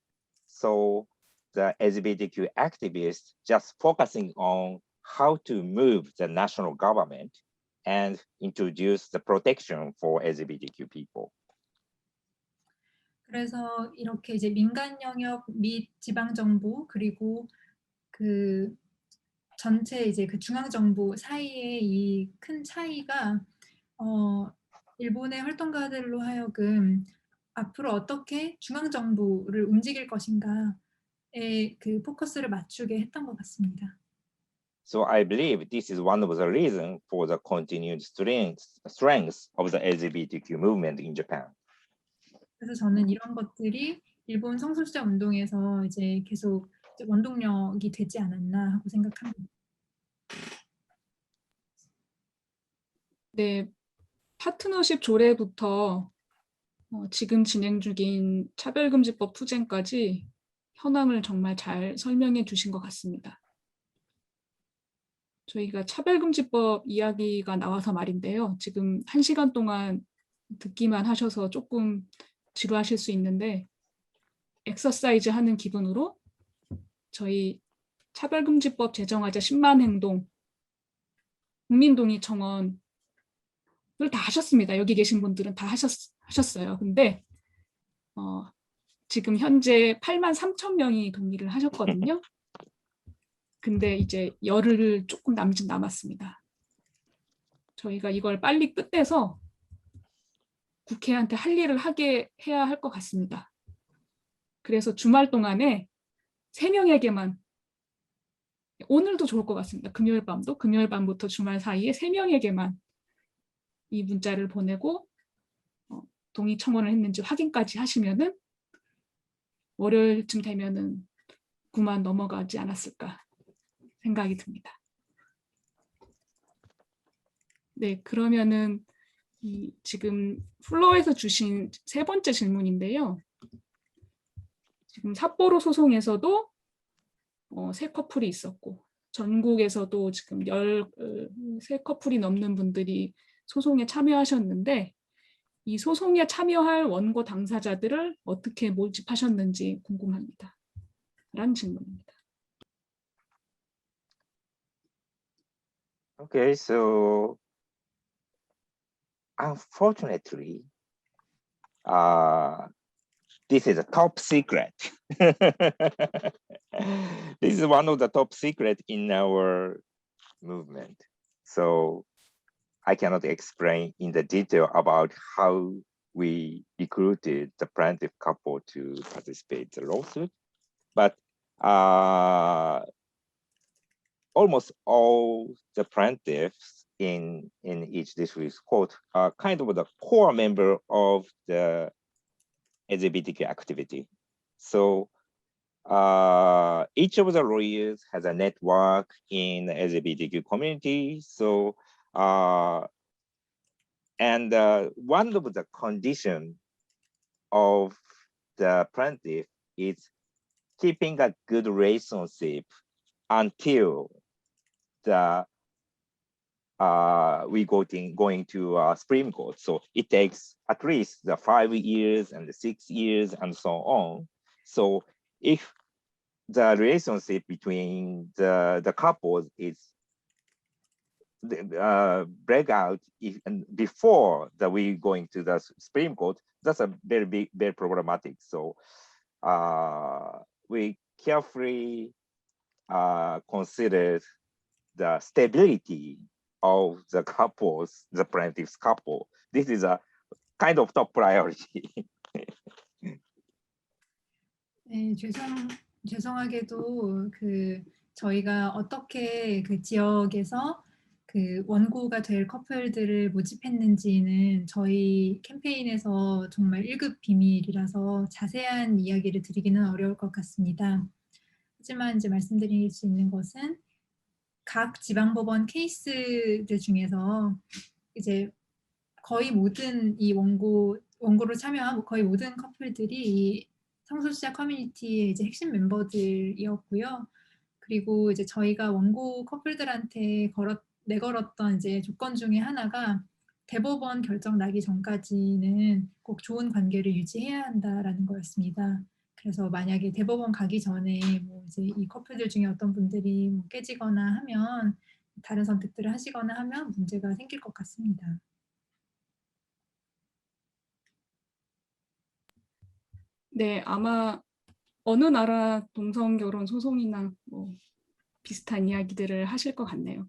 So the LGBTQ activists just focusing on how to move the national government and introduce the protection for LGBTQ people. 그래서 이렇게 이제 민간 영역 및 지방 정부 그리고 그 전체 이제 그 중앙 정부 사이의 이 큰 차이가 일본의 활동가들로 하여금 앞으로 어떻게 중앙 정부를 움직일 것인가에 그 포커스를 맞추게 했던 것 같습니다. So I believe this is one of the reasons for the continued strength of the LGBTQ movement in Japan. 그래서 저는 이런 것들이 일본 성소수자 운동에서 이제 계속 이제 원동력이 되지 않았나 하고 생각합니다. 네, 파트너십 조례부터 지금 진행 중인 차별금지법 투쟁까지 현황을 정말 잘 설명해 주신 것 같습니다. 저희가 차별금지법 이야기가 나와서 말인데요. 지금 1시간 동안 듣기만 하셔서 조금 지루하실 수 있는데 엑서사이즈 하는 기분으로 저희 차별금지법 제정하자 10만 행동 국민동의 청원을 다 하셨습니다. 여기 계신 분들은 다 하셨어요. 근데 지금 현재 8만 3천 명이 동의를 하셨거든요. 근데 이제 열흘 조금 남았습니다. 저희가 이걸 빨리 끝내서 국회한테 할 일을 해야 할 것 같습니다. 그래서 주말 동안에 3명에게만, 오늘도 좋을 것 같습니다. 금요일 밤부터 주말 사이에 3명에게만 이 문자를 보내고 동의 청원을 했는지 확인까지 하시면은 월요일쯤 되면은 9만 넘어가지 않았을까 생각이 듭니다. 네, 그러면은 지금 플로어에서 주신 3번째 질문인데요. 지금 삿포로 소송에서도 3커플이 있었고 전국에서도 지금 13커플이 넘는 분들이 소송에 참여하셨는데 이 소송에 참여할 원고 당사자들을 어떻게 모집하셨는지 궁금합니다. 라는 질문입니다. Okay, so unfortunately, this is a top secret. This is one of the top secret in our movement. So I cannot explain in the detail about how we recruited the plaintiff couple to participate in the lawsuit, but almost all the plaintiffs in each district court are kind of the core member of the LGBTQ activity. So each of the lawyers has a network in the LGBTQ community. So and one of the conditions of the plaintiff is keeping a good relationship until we going to Supreme Court. So it takes at least the 5 years and the 6 years and so on. So if the relationship between the couples is break out before we going to the Supreme Court, that's a very problematic. So we carefully consider the stability of the couples, the plaintiff's couple. This is a kind of top priority. 네, 죄송하게도 저희가 어떻게 그 지역에서 그 원고가 될 커플들을 모집했는지는 저희 캠페인에서 정말 1급 비밀이라서 자세한 이야기를 드리기는 어려울 것 같습니다. 하지만 이제 말씀드릴 수 있는 것은 각 지방법원 케이스들 중에서 이제 거의 모든 이 원고로 참여한 거의 모든 커플들이 이 성소수자 커뮤니티의 이제 핵심 멤버들이었고요. 그리고 이제 저희가 원고 커플들한테 내걸었던 이제 조건 중에 하나가 대법원 결정 나기 전까지는 꼭 좋은 관계를 유지해야 한다라는 거였습니다. 그래서 만약에 대법원 가기 전에 뭐 이제 이 커플들 중에 어떤 분들이 뭐 깨지거나 하면 다른 선택들을 하시거나 하면 문제가 생길 것 같습니다. 네, 아마 어느 나라 동성 결혼 소송이나 뭐 비슷한 이야기들을 하실 것 같네요.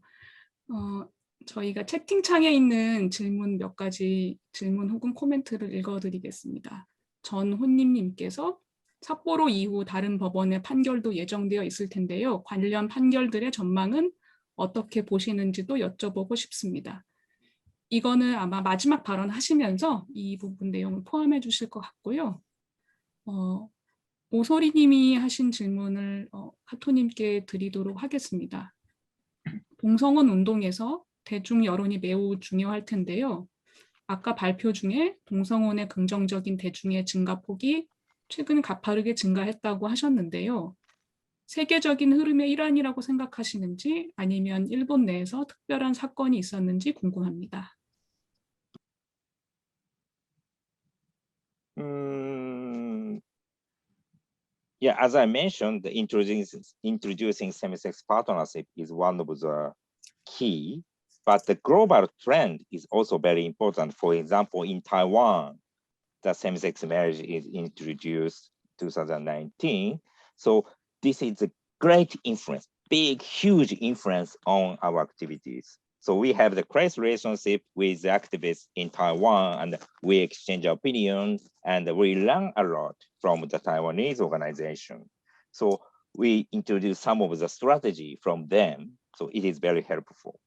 저희가 채팅창에 있는 질문 몇 가지 질문 혹은 코멘트를 읽어드리겠습니다. 전혼님님께서 삿포로 이후 다른 법원의 판결도 예정되어 있을 텐데요. 관련 판결들의 전망은 어떻게 보시는지도 여쭤보고 싶습니다. 이거는 아마 마지막 발언하시면서 이 부분 내용을 포함해 주실 것 같고요. 오소리님이 하신 질문을 카토님께 드리도록 하겠습니다. 동성혼 운동에서 대중 여론이 매우 중요할 텐데요. 아까 발표 중에 동성혼의 긍정적인 대중의 증가폭이 최근 가파르게 증가했다고 하셨는데요. 세계적인 흐름의 일환이라고 생각하시는지 아니면 일본 내에서 특별한 사건이 있었는지 궁금합니다. Yeah, as I mentioned, introducing same-sex partnership is one of the key, but the global trend is also very important. For example, in Taiwan, the same-sex marriage is introduced 2019. So this is a great influence, big, huge influence on our activities. So we have the close relationship with the activists in Taiwan, and we exchange opinions, and we learn a lot from the Taiwanese organization. So we introduce some of the strategy from them. So it is very helpful.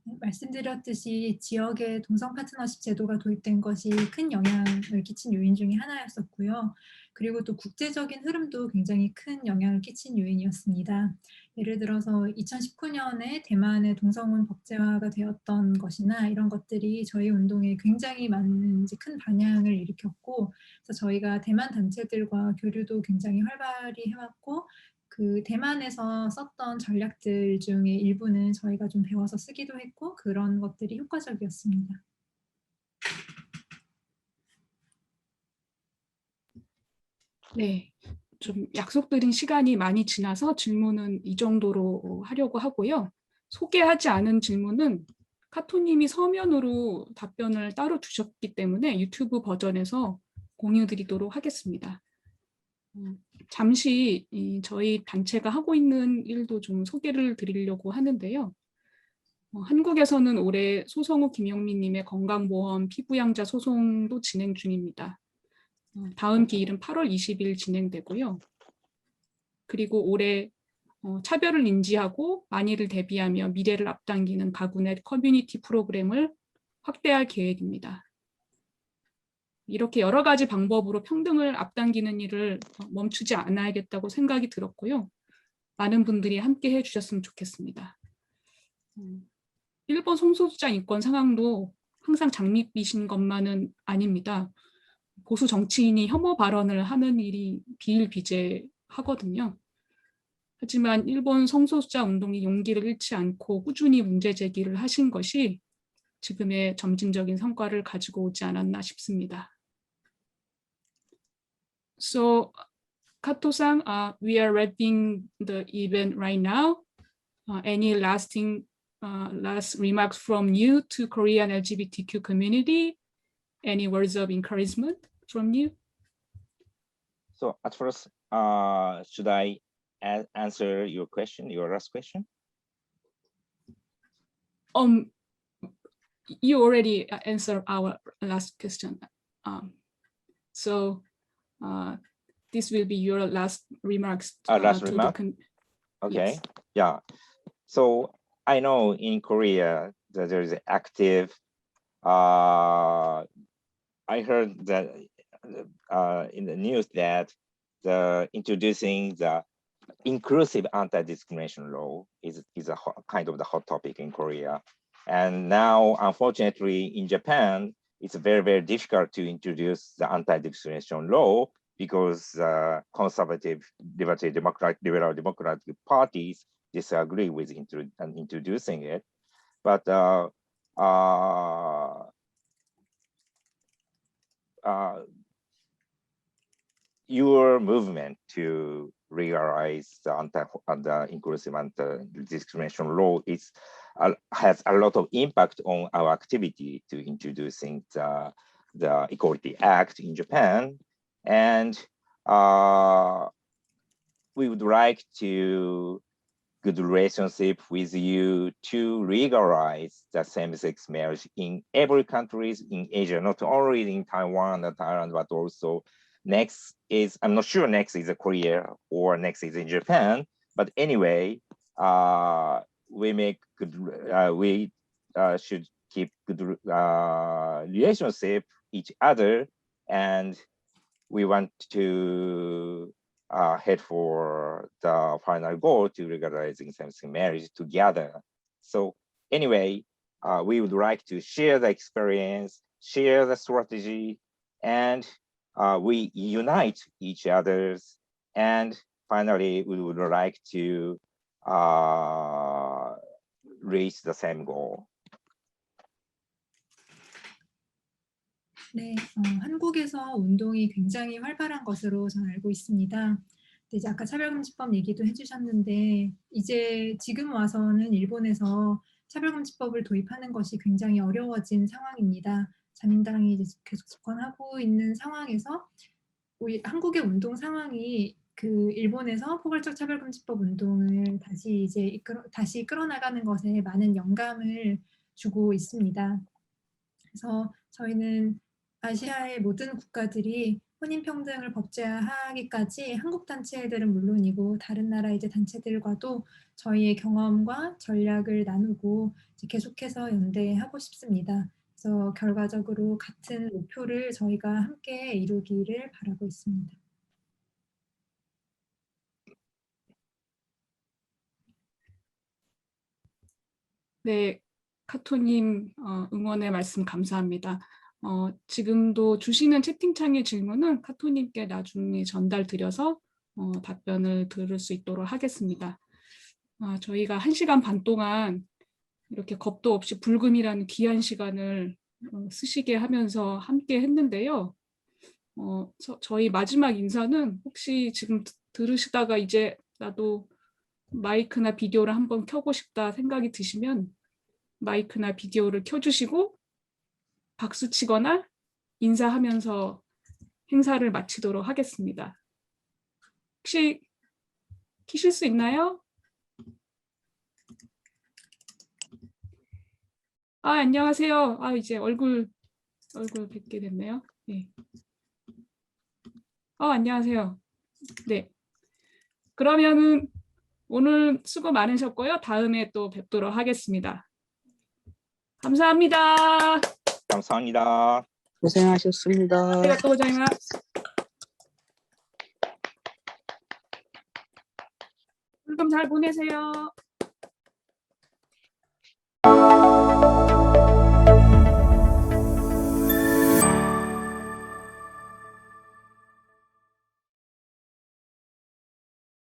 말씀드렸듯이 지역의 동성 파트너십 제도가 도입된 것이 큰 영향을 끼친 요인 중에 하나였었고요. 그리고 또 국제적인 흐름도 굉장히 큰 영향을 끼친 요인이었습니다. 예를 들어서 2019년에 대만의 동성혼 법제화가 되었던 것이나 이런 것들이 저희 운동에 굉장히 많은 이제 큰 반향을 일으켰고, 그래서 저희가 대만 단체들과 교류도 굉장히 활발히 해왔고, 그 대만에서 썼던 전략들 중에 일부는 저희가 좀 배워서 쓰기도 했고 그런 것들이 효과적이었습니다. 네, 좀 약속드린 시간이 많이 지나서 질문은 이 정도로 하려고 하고요. 소개하지 않은 질문은 카토님이 서면으로 답변을 따로 주셨기 때문에 유튜브 버전에서 공유드리도록 하겠습니다. 잠시 저희 단체가 하고 있는 일도 좀 소개를 드리려고 하는데요. 한국에서는 올해 소성우 김영민님의 건강보험 피부양자 소송도 진행 중입니다. 다음 기일은 8월 20일 진행되고요. 그리고 올해 차별을 인지하고 만일을 대비하며 미래를 앞당기는 가구넷 커뮤니티 프로그램을 확대할 계획입니다. 이렇게 여러 가지 방법으로 평등을 앞당기는 일을 멈추지 않아야겠다고 생각이 들었고요. 많은 분들이 함께 해주셨으면 좋겠습니다. 일본 성소수자 인권 상황도 항상 장밋빛인 것만은 아닙니다. 보수 정치인이 혐오 발언을 하는 일이 비일비재하거든요. 하지만 일본 성소수자 운동이 용기를 잃지 않고 꾸준히 문제 제기를 하신 것이 지금의 점진적인 성과를 가지고 오지 않았나 싶습니다. So, Kato-san, we are wrapping the event right now. Any last remarks from you to Korean LGBTQ community? Any words of encouragement from you? So at first, should I answer your question, your last question? You already answered our last question. So this will be your last remarks. Last remark? Okay, yes. Yeah. So I know in Korea that there is active, I heard that in the news that introducing the inclusive anti-discrimination law is a kind of the hot topic in Korea. And now, unfortunately, in Japan, it's very, very difficult to introduce the anti-discrimination law because conservative, liberal democratic parties disagree with introducing it. But your movement to legalize the inclusive anti-discrimination law has a lot of impact on our activity to introducing the Equality Act in Japan. And we would like to good relationship with you to legalize the same-sex marriage in every countries in Asia, not only in Taiwan and Thailand, but also next is, I'm not sure next is Korea or next is in Japan, but anyway, we should keep good relationship each other, and we want to head for the final goal to legalizing same-sex marriage together. So anyway, we would like to share the experience, share the strategy, and we unite each others. And finally, we would like to reach the same goal. 네, 한국에서 운동이 굉장히 활발한 것으로 저는 알고 있습니다. 근데 이제 아까 차별금지법 얘기도 해주셨는데 이제 지금 와서는 일본에서 차별금지법을 도입하는 것이 굉장히 어려워진 상황입니다. 자민당이 이제 계속 집권하고 있는 상황에서 우리 한국의 운동 상황이 그 일본에서 포괄적 차별금지법 운동을 다시 끌어나가는 것에 많은 영감을 주고 있습니다. 그래서 저희는 아시아의 모든 국가들이 혼인평등을 법제화하기까지 한국 단체들은 물론이고 다른 나라의 이제 단체들과도 저희의 경험과 전략을 나누고 이제 계속해서 연대하고 싶습니다. 그래서 결과적으로 같은 목표를 저희가 함께 이루기를 바라고 있습니다. 네, 카토님 응원의 말씀 감사합니다. 지금도 주시는 채팅창의 질문은 카토님께 나중에 전달드려서 답변을 들을 수 있도록 하겠습니다. 저희가 1시간 반 동안 이렇게 겁도 없이 불금이라는 귀한 시간을 쓰시게 하면서 함께 했는데요. 저희 마지막 인사는 혹시 지금 들으시다가 이제 나도 마이크나 비디오를 한번 켜고 싶다 생각이 드시면 마이크나 비디오를 켜주시고 박수 치거나 인사하면서 행사를 마치도록 하겠습니다. 혹시 켜실 수 있나요? 안녕하세요. 이제 얼굴 뵙게 됐네요. 네. 안녕하세요. 네. 그러면은 오늘 수고 많으셨고요. 다음에 또 뵙도록 하겠습니다. 감사합니다. 감사합니다. 고생하셨습니다. 아리가또 고자이마스. 불금 잘 보내세요.